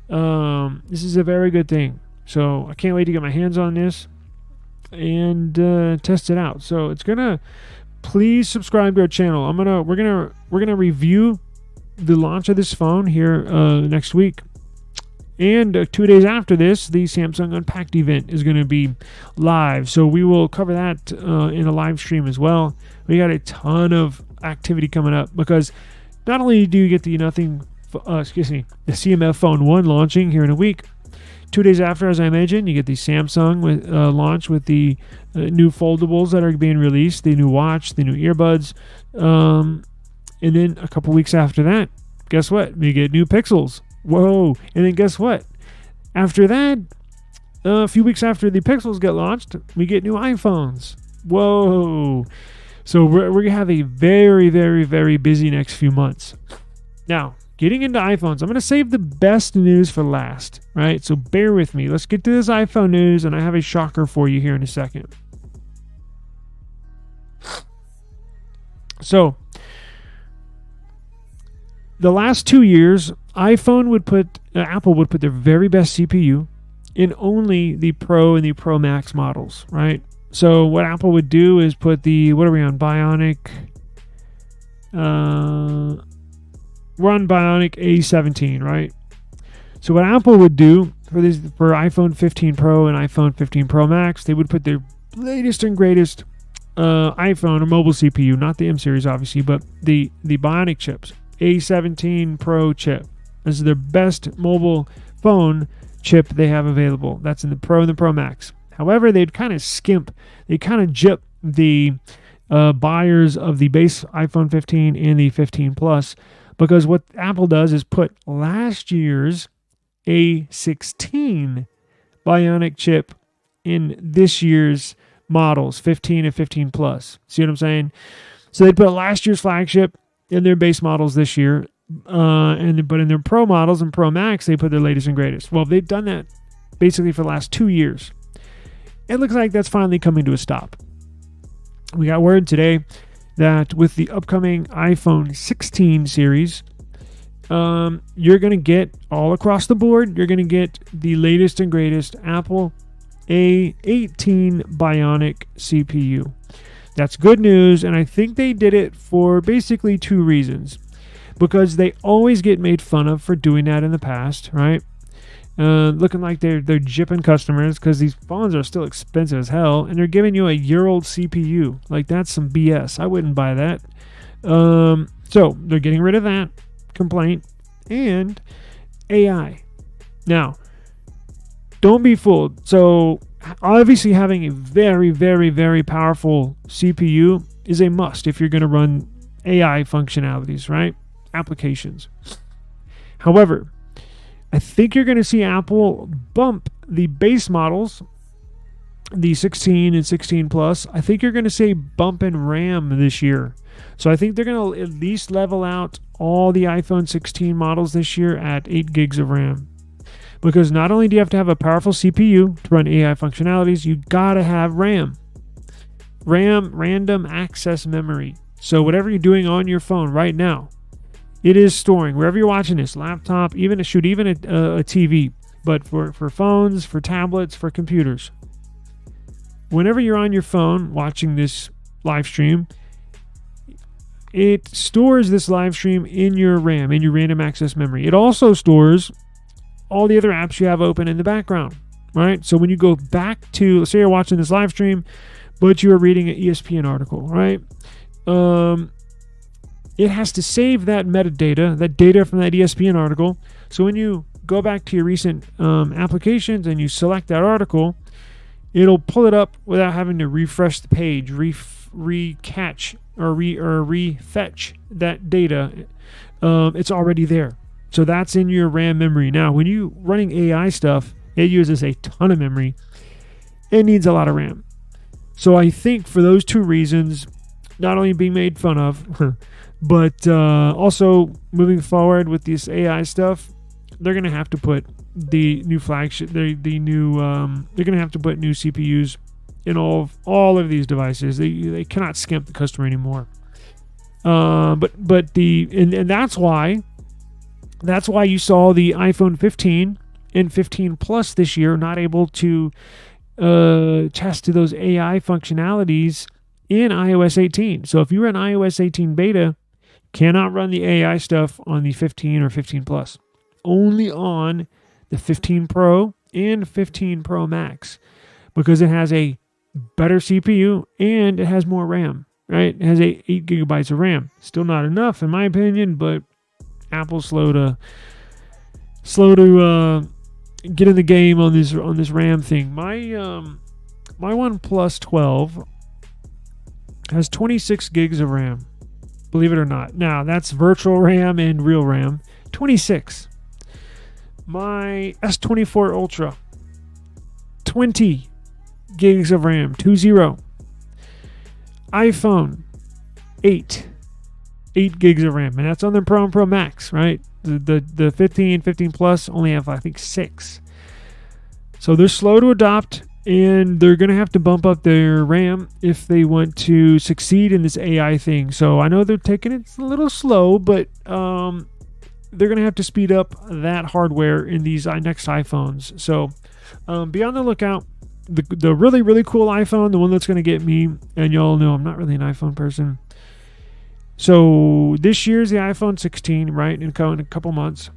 This is a very good thing. So I can't wait to get my hands on this and test it out. So it's gonna, please subscribe to our channel. We're gonna review the launch of this phone here next week. And 2 days after this, the Samsung Unpacked event is going to be live. So we will cover that in a live stream as well. We got a ton of activity coming up, because not only do you get the the CMF Phone 1 launching here in a week, 2 days after, as I mentioned, you get the Samsung launch with the new foldables that are being released, the new watch, the new earbuds. And then a couple weeks after that, guess what? We get new Pixels. Whoa. And then guess what? After that, a few weeks after the Pixels get launched, we get new iPhones. Whoa. So we're going to have a very, very, very busy next few months. Now, getting into iPhones, I'm going to save the best news for last, right? So bear with me. Let's get to this iPhone news, and I have a shocker for you here in a second. So, the last 2 years, Apple would put their very best CPU in only the Pro and the Pro Max models, right? So what Apple would do is put what are we on? Bionic. We're on Bionic A17, right? So what Apple would do for iPhone 15 Pro and iPhone 15 Pro Max, they would put their latest and greatest iPhone or mobile CPU, not the M series obviously, but the Bionic chips, A17 Pro chip. This is their best mobile phone chip they have available. That's in the Pro and the Pro Max. However, they'd kind of jip the buyers of the base iPhone 15 and the 15 Plus, because what Apple does is put last year's A16 Bionic chip in this year's models, 15 and 15 Plus. See what I'm saying? So they put last year's flagship in their base models this year, but in their Pro models and Pro Max, they put their latest and greatest. Well, they've done that basically for the last 2 years. It looks like that's finally coming to a stop. We got word today that with the upcoming iPhone 16 series, you're going to get all across the board, you're going to get the latest and greatest Apple A18 Bionic CPU. That's good news, and I think they did it for basically 2 reasons. Because they always get made fun of for doing that in the past, right? Looking like they're jipping customers because these phones are still expensive as hell, and they're giving you a year-old CPU. Like, that's some BS. I wouldn't buy that. So they're getting rid of that complaint and AI. Now, don't be fooled. So obviously having a very, very, very powerful CPU is a must if you're going to run AI functionalities, right? Applications. However, I think you're going to see Apple bump the base models, the 16 and 16 Plus. I think you're going to see bump in RAM this year. So I think they're going to at least level out all the iPhone 16 models this year at 8 gigs of RAM. Because not only do you have to have a powerful CPU to run AI functionalities, you got to have RAM. RAM, random access memory. So whatever you're doing on your phone right now, it is storing wherever you're watching this, laptop, even a TV, but for phones, for tablets, for computers. Whenever you're on your phone watching this live stream, it stores this live stream in your RAM, in your random access memory. It also stores all the other apps you have open in the background, right? So when you go back to, let's say you're watching this live stream, but you are reading an ESPN article, right? It has to save that metadata, that data from that ESPN article. So when you go back to your recent applications and you select that article, it'll pull it up without having to refresh the page, refetch that data. It's already there. So that's in your RAM memory. Now, when you're running AI stuff, it uses a ton of memory. It needs a lot of RAM. So I think for those 2 reasons, not only being made fun of, but also moving forward with this AI stuff, they're going to have to put the new flagship, they're going to have to put new CPUs in all of these devices. They cannot skimp the customer anymore. But that's why you saw the iPhone 15 and 15 Plus this year not able to test to those AI functionalities in iOS 18. So if you were in iOS 18 beta, cannot run the AI stuff on the 15 or 15 Plus. Only on the 15 Pro and 15 Pro Max, because it has a better CPU and it has more RAM, right? It has 8 gigabytes of RAM. Still not enough in my opinion, but Apple's slow to get in the game on this RAM thing. My OnePlus 12 has 26 gigs of RAM. Believe it or not. Now, that's virtual RAM and real RAM. 26. My S24 Ultra, 20 gigs of RAM. 20. iPhone, 8 gigs of RAM, and that's on the Pro and Pro Max, right? The 15 Plus only have, I think, 6. So they're slow to adopt, and they're going to have to bump up their RAM if they want to succeed in this AI thing. So I know they're taking it a little slow, but they're going to have to speed up that hardware in these next iPhones. So be on the lookout. The really, really cool iPhone, the one that's going to get me, and y'all know I'm not really an iPhone person. So this year's the iPhone 16, right, in a couple months.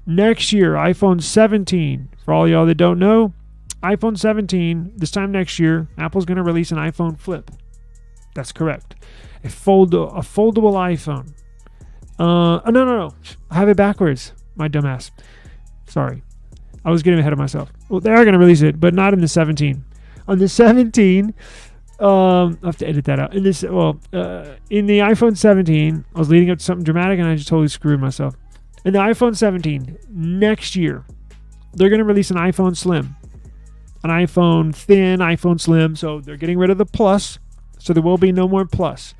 Next year, iPhone 17. For all y'all that don't know, iPhone 17, this time next year, Apple's going to release an iPhone Flip. That's correct. A foldable iPhone. No. I have it backwards. My dumbass. Sorry. I was getting ahead of myself. Well, they are going to release it, but not in the 17. On the 17, I'll have to edit that out. In the iPhone 17, I was leading up to something dramatic, and I just totally screwed myself. In the iPhone 17, next year, they're going to release an iPhone Slim. An iPhone Thin, iPhone Slim. So they're getting rid of the Plus. So there will be no more Plus.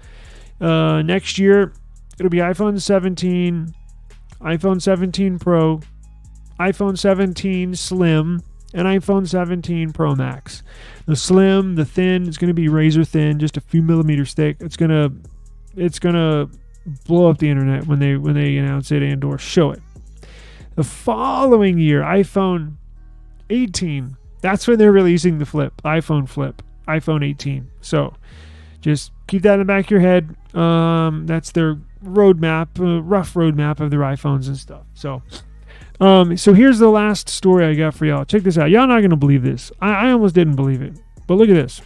Next year, it'll be iPhone 17, iPhone 17 Pro, iPhone 17 Slim, and iPhone 17 Pro Max. The Slim, the Thin, is going to be razor thin, just a few millimeters thick. It's gonna blow up the internet when they announce it and or show it. The following year, iPhone 18. That's when they're releasing the iPhone Flip, iPhone 18. So just keep that in the back of your head. That's their roadmap, rough roadmap of their iPhones and stuff. So here's the last story I got for y'all. Check this out. Y'all not going to believe this. I almost didn't believe it. But look at this.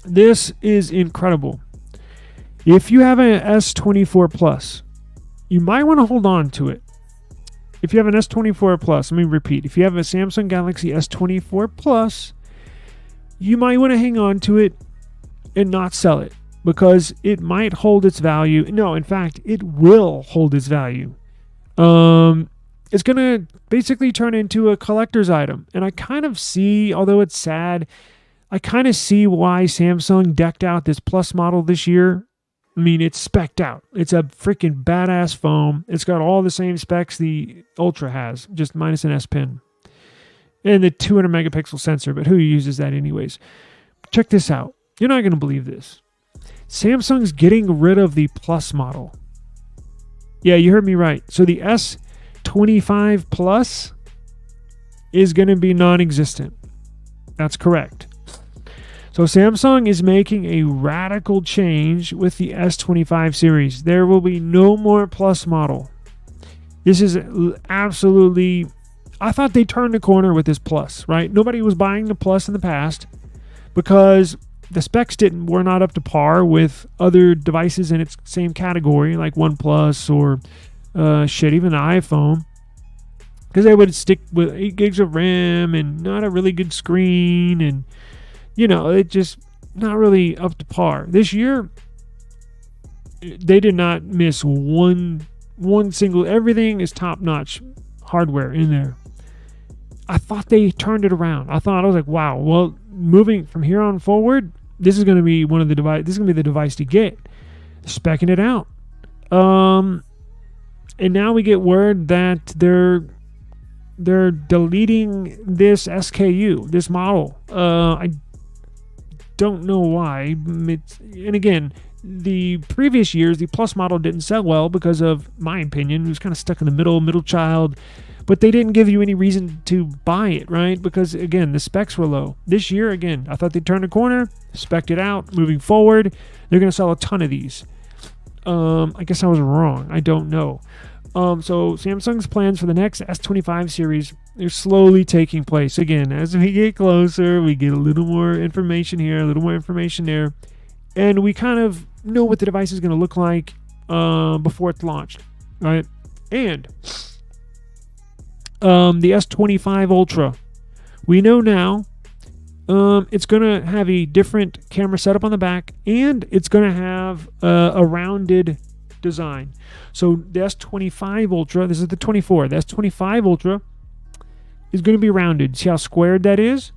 This is incredible. If you have an S24 Plus, you might want to hold on to it. If you have an S24 Plus, let me repeat. If you have a Samsung Galaxy S24 Plus, you might want to hang on to it and not sell it because it might hold its value. No, in fact, it will hold its value. It's going to basically turn into a collector's item. And I kind of see, although it's sad, I kind of see why Samsung decked out this Plus model this year. I mean, it's specced out. It's a freaking badass phone. It's got all the same specs the Ultra has, just minus an S Pen. And the 200 megapixel sensor, but who uses that anyways? Check this out. You're not going to believe this. Samsung's getting rid of the Plus model. Yeah, you heard me right. So the S25 Plus is going to be non-existent. That's correct. So Samsung is making a radical change with the S25 series. There will be no more Plus model. This is absolutely... I thought they turned the corner with this Plus, right? Nobody was buying the Plus in the past because the specs were not up to par with other devices in its same category, like OnePlus or even the iPhone. Because they would stick with 8 gigs of RAM and not a really good screen and... it just not really up to par. This year, they did not miss one single. Everything is top-notch hardware in there. I thought they turned it around. I was like, wow. Well, moving from here on forward, this is going to be This is going to be the device to get. Speccing it out. And now we get word that they're deleting this SKU, this model. I don't know why. And again, the previous years, the Plus model didn't sell well because of, my opinion, it was kind of stuck in the middle child. But they didn't give you any reason to buy it, right? Because, again, the specs were low. This year, again, I thought they'd turn a corner, spec'd it out. Moving forward, they're going to sell a ton of these. I guess I was wrong. I don't know. So Samsung's plans for the next S25 series, they're slowly taking place. Again, as we get closer, we get a little more information here, a little more information there. And we kind of know what the device is going to look like before it's launched, right? And the S25 Ultra, we know now it's going to have a different camera setup on the back, and it's going to have a rounded design. So the S25 Ultra, this is the 24, the S25 Ultra is going to be rounded. See how squared that is?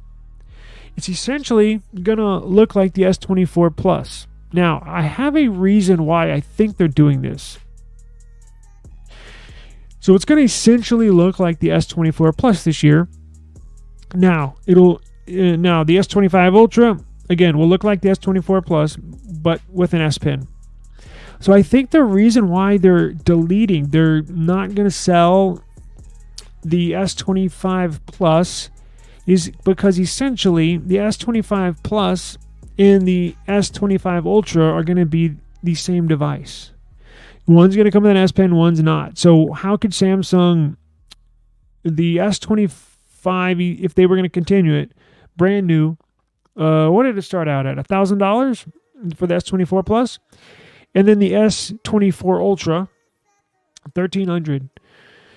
It's essentially going to look like the S24 Plus. Now, I have a reason why I think they're doing this. So it's going to essentially look like the S24 Plus this year. Now, the S25 Ultra, again, will look like the S24 Plus, but with an S Pen. So I think the reason why they're not going to sell the S25 Plus is because essentially the S25 Plus and the S25 Ultra are going to be the same device. One's going to come with an S Pen, one's not. So how could Samsung, the S25, if they were going to continue it, brand new, what did it start out at? $1,000 for the S24 Plus? And then the S24 Ultra, $1,300.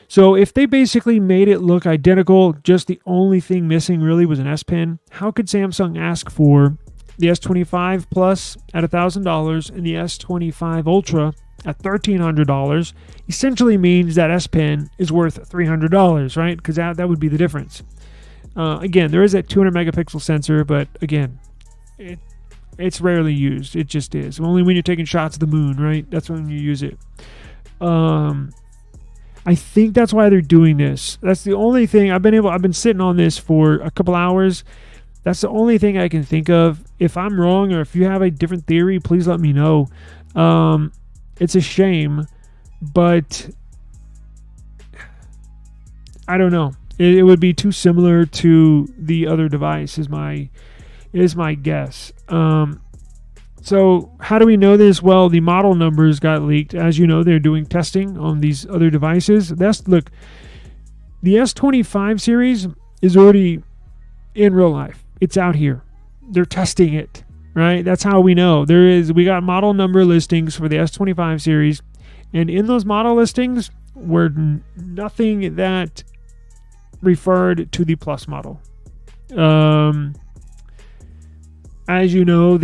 So if they basically made it look identical, just the only thing missing really was an S Pen, how could Samsung ask for the S25 Plus at $1,000 and the S25 Ultra at $1,300? Essentially means that S Pen is worth $300, right? Because that would be the difference. Again, there is that 200 megapixel sensor, but again, it's rarely used. It just is. Only when you're taking shots of the moon, right? That's when you use it. I think that's why they're doing this. That's the only thing I've been sitting on this for a couple hours. That's the only thing I can think of. If I'm wrong or if you have a different theory, please let me know. It's a shame, but I don't know. It would be too similar to the other device is my guess. So how do we know this? Well, the model numbers got leaked. As you know, they're doing testing on these other devices. The S25 series is already in real life. It's out here. They're testing it, right? That's how we know. We got model number listings for the S25 series, and in those model listings were nothing that referred to the Plus model. As you know,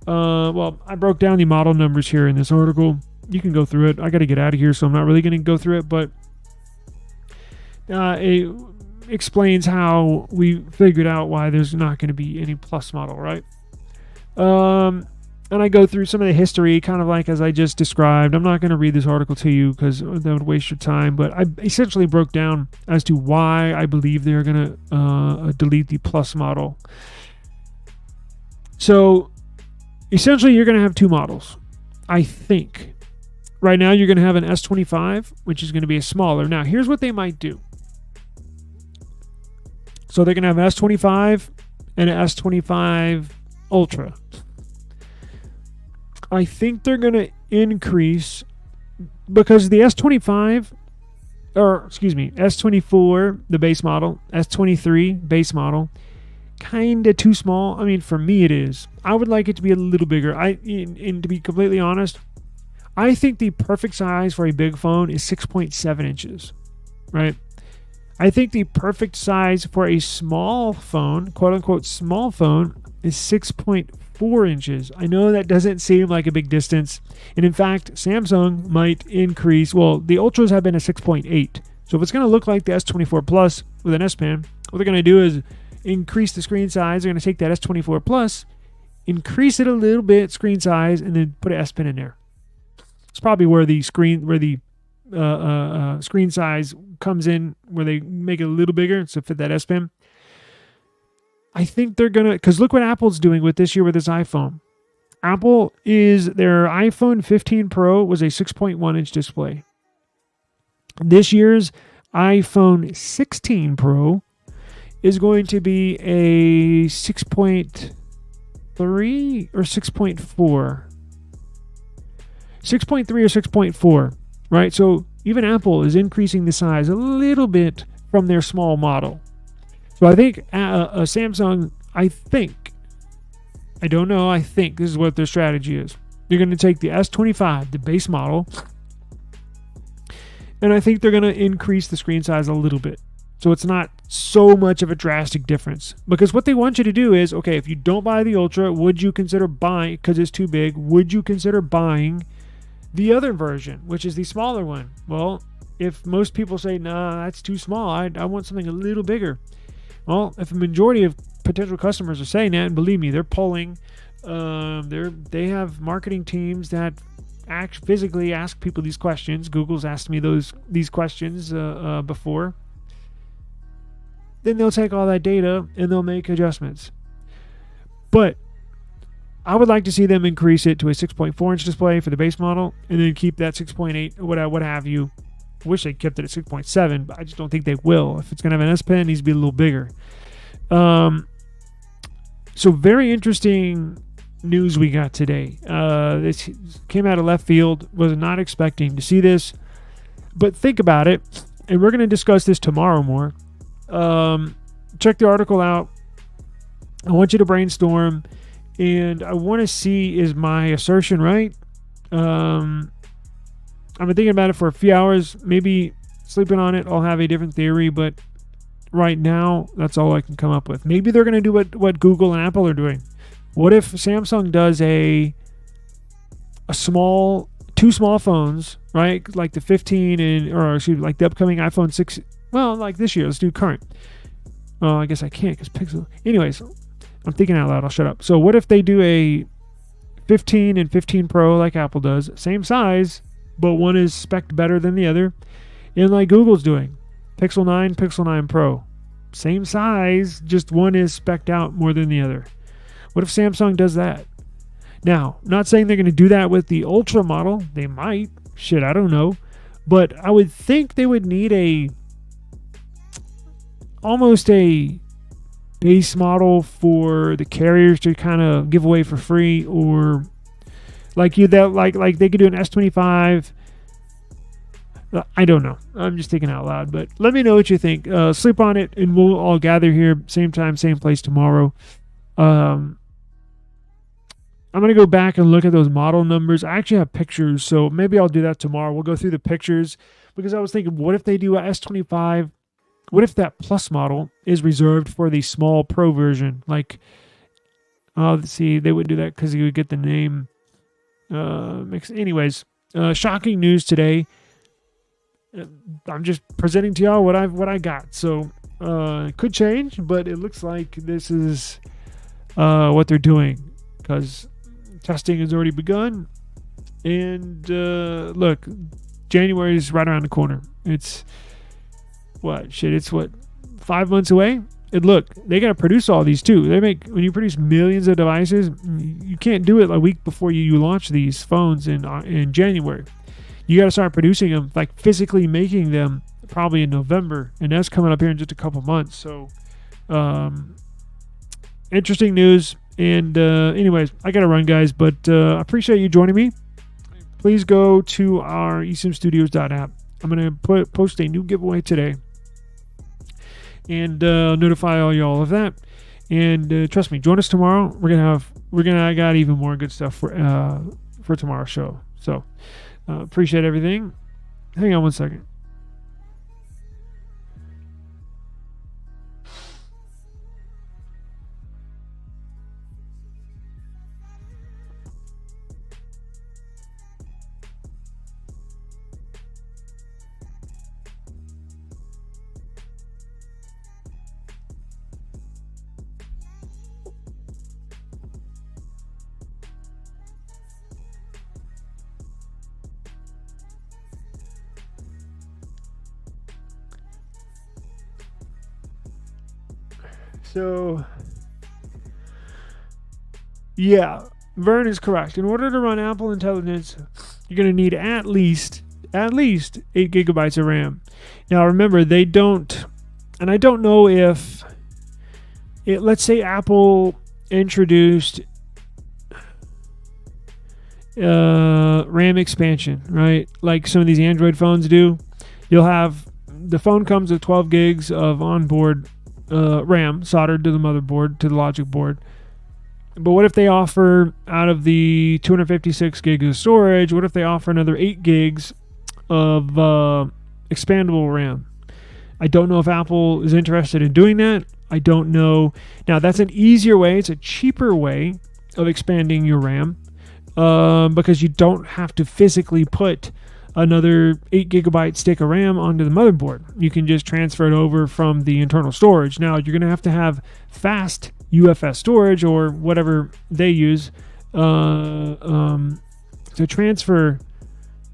I broke down the model numbers here in this article. You can go through it. I got to get out of here, so I'm not really going to go through it, but it explains how we figured out why there's not going to be any Plus model, right? And I go through some of the history, kind of like as I just described. I'm not going to read this article to you because that would waste your time, but I essentially broke down as to why I believe they're going to delete the Plus model. So essentially, you're going to have two models, I think. Right now, you're going to have an S25, which is going to be a smaller. Now, here's what they might do. So they're going to have an S25 and an S25 Ultra. I think they're going to increase because the S24, the base model, S23 base model, kind of too small. I mean, for me it is. I would like it to be a little bigger. And to be completely honest, I think the perfect size for a big phone is 6.7 inches, right? I think the perfect size for a small phone, quote unquote small phone, is 6.4 inches. I know that doesn't seem like a big distance. And in fact, Samsung might increase. Well, the Ultras have been a 6.8. So if it's going to look like the S24 Plus with an S Pen, what they're going to do is increase the screen size. They're going to take that S24 Plus, increase it a little bit, screen size, and then put an S Pen in there. It's probably where the screen size comes in, where they make it a little bigger to fit that S Pen. I think they're going to, because look what Apple's doing with this year with this iPhone. Their iPhone 15 Pro was a 6.1 inch display. This year's iPhone 16 Pro is going to be a 6.3 or 6.4. 6.3 or 6.4, right? So even Apple is increasing the size a little bit from their small model. So I think Samsung, I think this is what their strategy is. They're going to take the S25, the base model, and I think they're going to increase the screen size a little bit. So it's not so much of a drastic difference. Because what they want you to do is, okay, if you don't buy the Ultra, would you consider buying, because it's too big, would you consider buying the other version, which is the smaller one? Well, if most people say, nah, that's too small, I want something a little bigger. Well, if a majority of potential customers are saying that, and believe me, they're polling They have marketing teams that physically ask people these questions. Google's asked me these questions before. Then they'll take all that data and they'll make adjustments. But I would like to see them increase it to a 6.4 inch display for the base model, and then keep that 6.8 or what have you. I wish they kept it at 6.7, but I just don't think they will. If it's going to have an S Pen, it needs to be a little bigger. So very interesting news we got today. This came out of left field. Was not expecting to see this, but think about it, and we're going to discuss this tomorrow more. Check the article out. I want you to brainstorm, and I want to see, is my assertion right? I've been thinking about it for a few hours. Maybe sleeping on it, I'll have a different theory, but right now, that's all I can come up with. Maybe they're going to do what Google and Apple are doing. What if Samsung does two small phones, right? Like the 15 like the upcoming iPhone 6. Well, like this year, let's do current. Well, I guess I can't because Pixel. Anyways, I'm thinking out loud. I'll shut up. So what if they do a 15 and 15 Pro like Apple does, same size, but one is spec'd better than the other, and like Google's doing, Pixel 9, Pixel 9 Pro, same size, just one is spec'd out more than the other. What if Samsung does that? Now, not saying they're going to do that with the Ultra model. They might. Shit, I don't know. But I would think they would need almost a base model for the carriers to kind of give away for free, or like they could do an S25. I don't know. I'm just thinking out loud, but let me know what you think. Sleep on it, and we'll all gather here same time, same place tomorrow. I'm going to go back and look at those model numbers. I actually have pictures, so maybe I'll do that tomorrow. We'll go through the pictures, because I was thinking, what if they do a S25? What if that Plus model is reserved for the small Pro version? Like, let's see, they wouldn't do that because you would get the name mixed. Anyways, shocking news today. I'm just presenting to y'all what I got. So it could change, but it looks like this is what they're doing, because testing has already begun. And look, January is right around the corner. It's 5 months away? And look, they got to produce all these too. When you produce millions of devices, you can't do it a week before you launch these phones in January. You got to start producing them, like physically making them, probably in November, and that's coming up here in just a couple months. So, interesting news. And anyways, I got to run, guys, but I appreciate you joining me. Please go to our eSIMstudios.app. I'm going to post a new giveaway today, and notify all y'all of that. And trust me, join us tomorrow. I got even more good stuff for tomorrow's show. So appreciate everything. Hang on one second. So, yeah, Vern is correct. In order to run Apple Intelligence, you're going to need at least 8 gigabytes of RAM. Now, remember, they don't, and I don't know if let's say Apple introduced RAM expansion, right? Like some of these Android phones do. The phone comes with 12 gigs of onboard RAM soldered to the motherboard, to the logic board. But what if they offer, out of the 256 gigs of storage, what if they offer another 8 gigs of expandable RAM? I don't know if Apple is interested in doing that. I don't know. Now, that's an easier way. It's a cheaper way of expanding your RAM, because you don't have to physically put another 8 gigabyte stick of RAM onto the motherboard. You can just transfer it over from the internal storage. Now, you're going to have fast UFS storage or whatever they use to transfer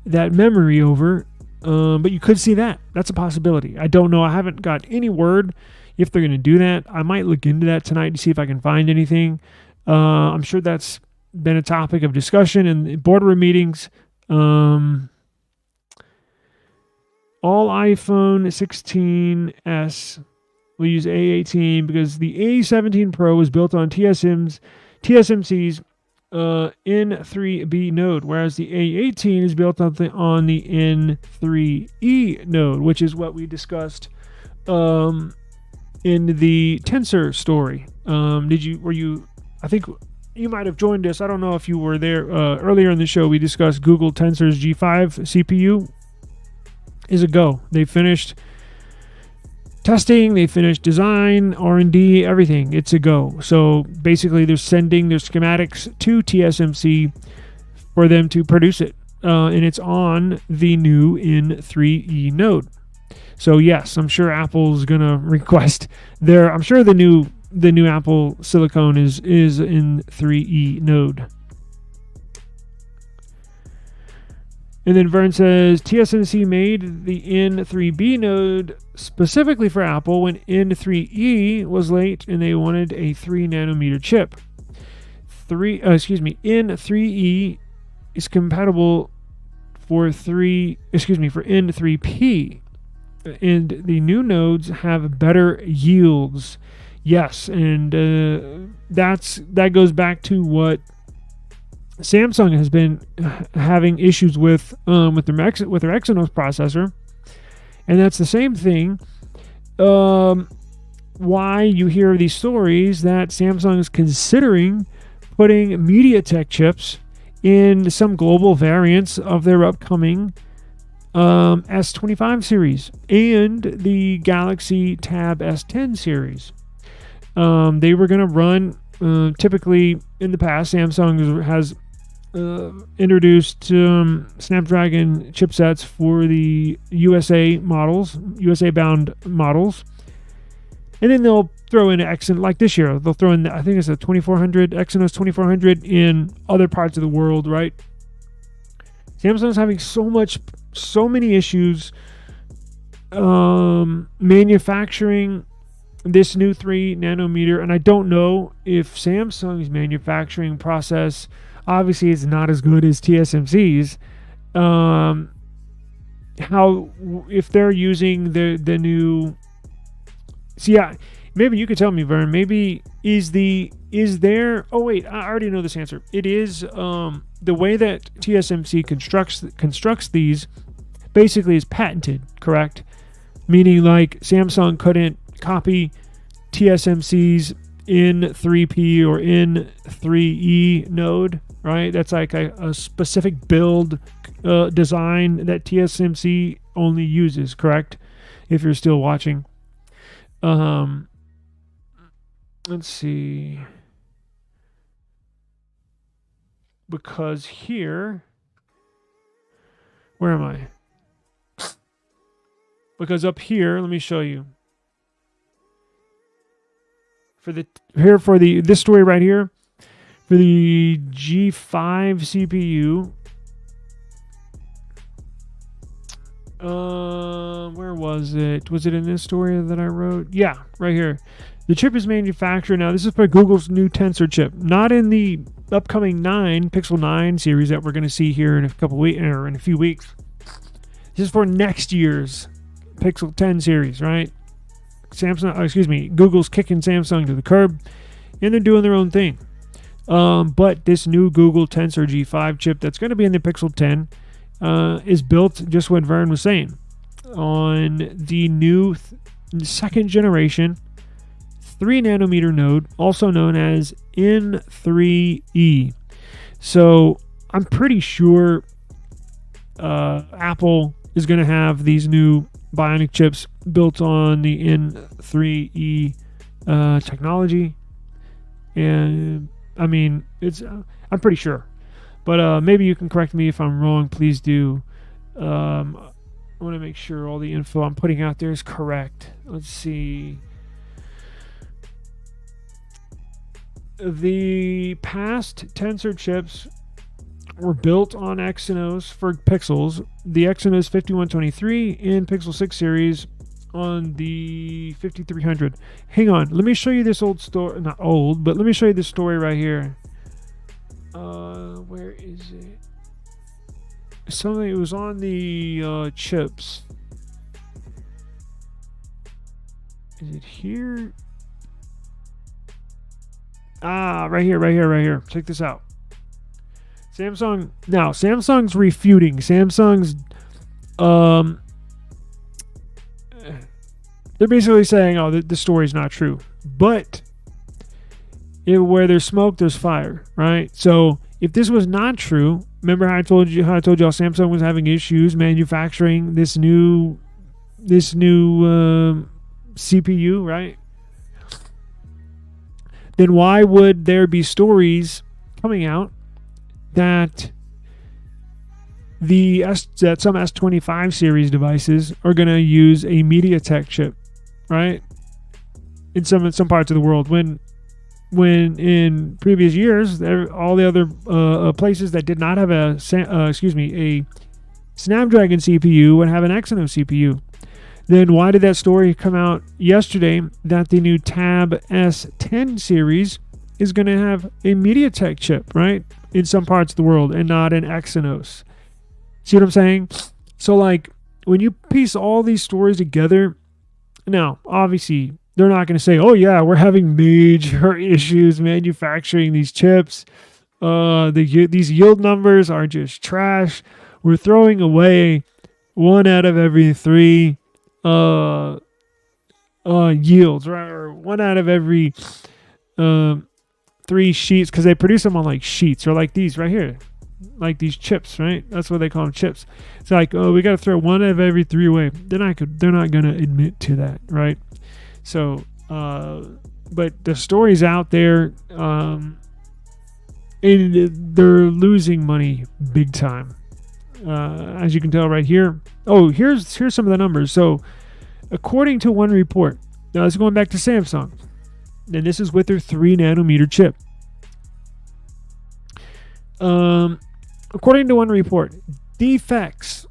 that memory over. But you could see that. That's a possibility. I don't know. I haven't got any word if they're going to do that. I might look into that tonight to see if I can find anything. I'm sure that's been a topic of discussion in boardroom meetings. All iPhone 16s will use A18 because the A17 Pro is built on TSMC's N3B node, whereas the A18 is built on the N3E node, which is what we discussed in the Tensor story. I think you might have joined us. I don't know if you were there earlier in the show. We discussed Google Tensor's G5 CPU is a go. They finished testing, they finished design, R&D, everything. It's a go. So basically they're sending their schematics to TSMC for them to produce it. And it's on the new N3E node. So yes, I'm sure Apple's going to request I'm sure the new Apple silicone is in 3E node. And then Vern says, TSMC made the N3B node specifically for Apple when N3E was late and they wanted a 3 nanometer chip. N3E is compatible for N3P. And the new nodes have better yields. Yes, and that goes back to what Samsung has been having issues with their Exynos processor, and that's the same thing. Why you hear these stories that Samsung is considering putting MediaTek chips in some global variants of their upcoming S25 series and the Galaxy Tab S10 series. They were going to run, typically in the past, Samsung has introduced Snapdragon chipsets for the USA-bound models. And then they'll throw in Exynos, like this year, they'll throw in, I think it's a Exynos 2400 in other parts of the world, right? Samsung's having so many issues manufacturing this new 3 nanometer, and I don't know if Samsung's manufacturing process obviously is not as good as TSMC's. If they're using the new, maybe you could tell me, Vern. Maybe is there? Oh wait, I already know this answer. It is the way that TSMC constructs these basically is patented, correct? Meaning like Samsung couldn't copy TSMC's N3P or N3E node, right? That's like a specific build design that TSMC only uses, correct? If you're still watching. Let's see. Because here, where am I? Because up here, let me show you. This story right here, for the G5 CPU. Where was it? Was it in this story that I wrote? Yeah, right here. The chip is manufactured now. This is for Google's new Tensor chip, not in the upcoming Pixel 9 series that we're going to see here in a few weeks. This is for next year's Pixel 10 series, right? Google's kicking Samsung to the curb, and they're doing their own thing. But this new Google Tensor G5 chip that's going to be in the Pixel 10 is built, just what Vern was saying, on the new second generation 3 nanometer node, also known as N3E. So I'm pretty sure Apple is going to have these new Bionic chips built on the N3E technology, and I mean I'm pretty sure, but maybe you can correct me if I'm wrong. Please do. I want to make sure all the info I'm putting out there is correct. Let's see. the past tensor chips were built on Exynos for Pixels, the Exynos 5123 and Pixel 6 series on the 5300. Hang on, let me show you this old story. Not old, but let me show you this story right here. Where is it? Something, it was on the chips. Is it here? Right here. Check this out. Samsung's refuting. Samsung's they're basically saying, oh, the story's not true. But where there's smoke, there's fire, right? So if this was not true, remember how I told y'all Samsung was having issues manufacturing this new CPU, right? Then why would there be stories coming out that some S25 series devices are going to use a MediaTek chip, right? In some parts of the world, when in previous years, all the other places that did not have a Snapdragon CPU would have an Exynos CPU. Then why did that story come out yesterday that the new Tab S10 series is going to have a MediaTek chip, right? In some parts of the world and not an Exynos. See what I'm saying? So like when you piece all these stories together, now obviously they're not going to say, oh yeah, we're having major issues manufacturing these chips. These yield numbers are just trash. We're throwing away 1 out of every 3 yields, right? Or 1 out of every 3 sheets, because they produce them on like sheets, or like these right here, like these chips, right? That's what they call them, chips. It's like, oh, we got to throw 1 out of every 3 away. They're not going to admit to that, right? So, but the story's out there, and they're losing money big time. As you can tell right here. Oh, here's some of the numbers. So, according to one report, now it's going back to Samsung, and this is with their 3 nanometer chip. According to one report, defects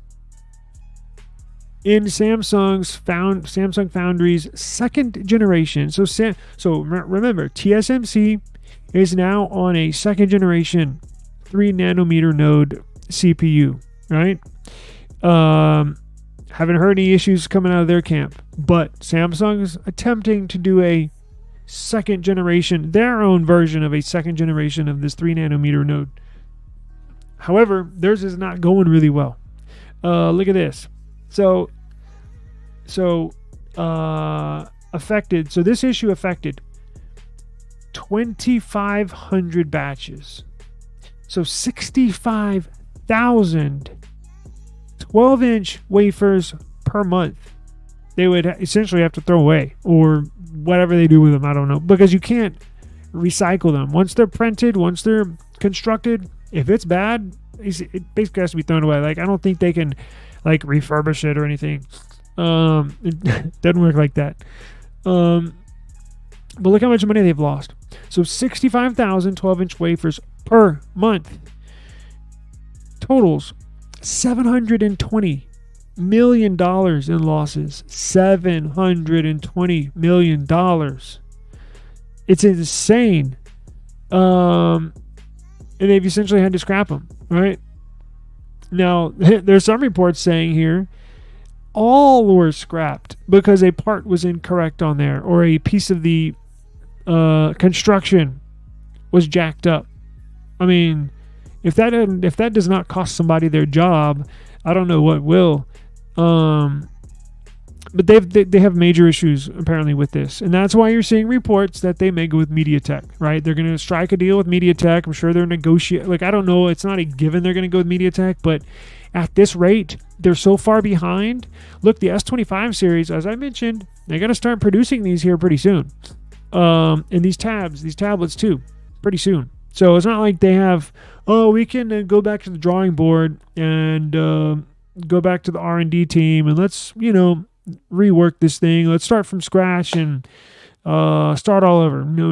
in Samsung Foundry's 2nd generation. So remember, TSMC is now on a 2nd generation 3 nanometer node CPU, right? Haven't heard any issues coming out of their camp, but Samsung's attempting to do a 2nd generation, their own version of a 2nd generation of this 3 nanometer node. However, theirs is not going really well. Look at this. So affected. So this issue affected 2,500 batches. So 65,000 12-inch wafers per month. They would essentially have to throw away, or whatever they do with them. I don't know, because you can't recycle them. Once they're printed, once they're constructed, if it's bad, it basically has to be thrown away. Like, I don't think they can like refurbish it or anything. It doesn't work like that. But look how much money they've lost. So 65,000 12-inch wafers per month. Totals $720 million in losses. $720 million. It's insane. And they've essentially had to scrap them, right? Now, there's some reports saying here all were scrapped because a part was incorrect on there, or a piece of the construction was jacked up. I mean, if that does not cost somebody their job, I don't know what will. But they have major issues apparently with this, and that's why you're seeing reports that they may go with MediaTek, right? They're going to strike a deal with MediaTek. I'm sure they're negotiating. Like, I don't know. It's not a given they're going to go with MediaTek, but at this rate, they're so far behind. Look, the S25 series, as I mentioned, they got to start producing these here pretty soon. And these tablets too, pretty soon. So it's not like they have, we can go back to the drawing board and go back to the R&D team and let's, rework this thing. Let's start from scratch and start all over. No.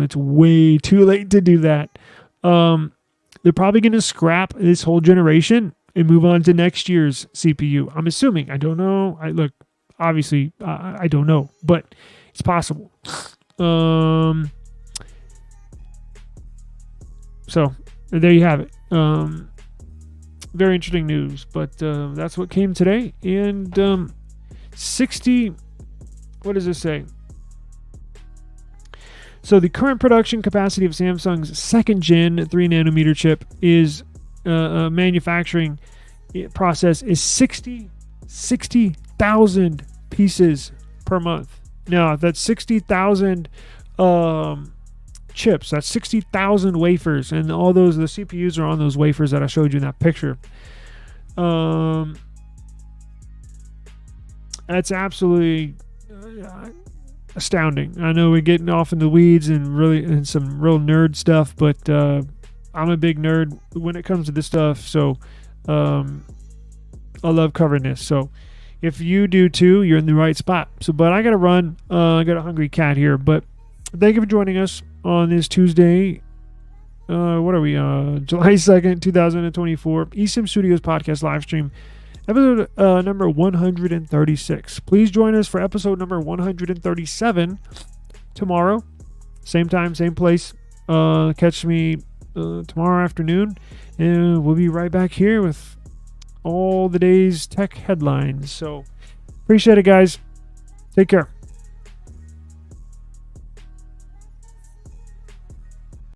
It's way too late to do that. They're probably going to scrap this whole generation and move on to next year's CPU. I'm assuming. I don't know. Obviously, I don't know, but it's possible. So there you have it. Very interesting news, but that's what came today. And 60, what does it say? So the current production capacity of Samsung's second gen 3 nanometer chip is manufacturing process is 60,000 pieces per month. Now that's 60,000 chips. That's 60,000 wafers, and all those, the CPUs are on those wafers that I showed you in that picture. That's absolutely astounding. I know we're getting off in the weeds and some real nerd stuff, but I'm a big nerd when it comes to this stuff, so I love covering this. So if you do too, you're in the right spot. So, but I gotta run. I got a hungry cat here, but thank you for joining us on this Tuesday. What are we? July 2nd, 2024. eSIM Studios podcast live stream. Episode number 136. Please join us for episode number 137 tomorrow. Same time, same place. Catch me tomorrow afternoon. And we'll be right back here with all the day's tech headlines. So appreciate it, guys. Take care.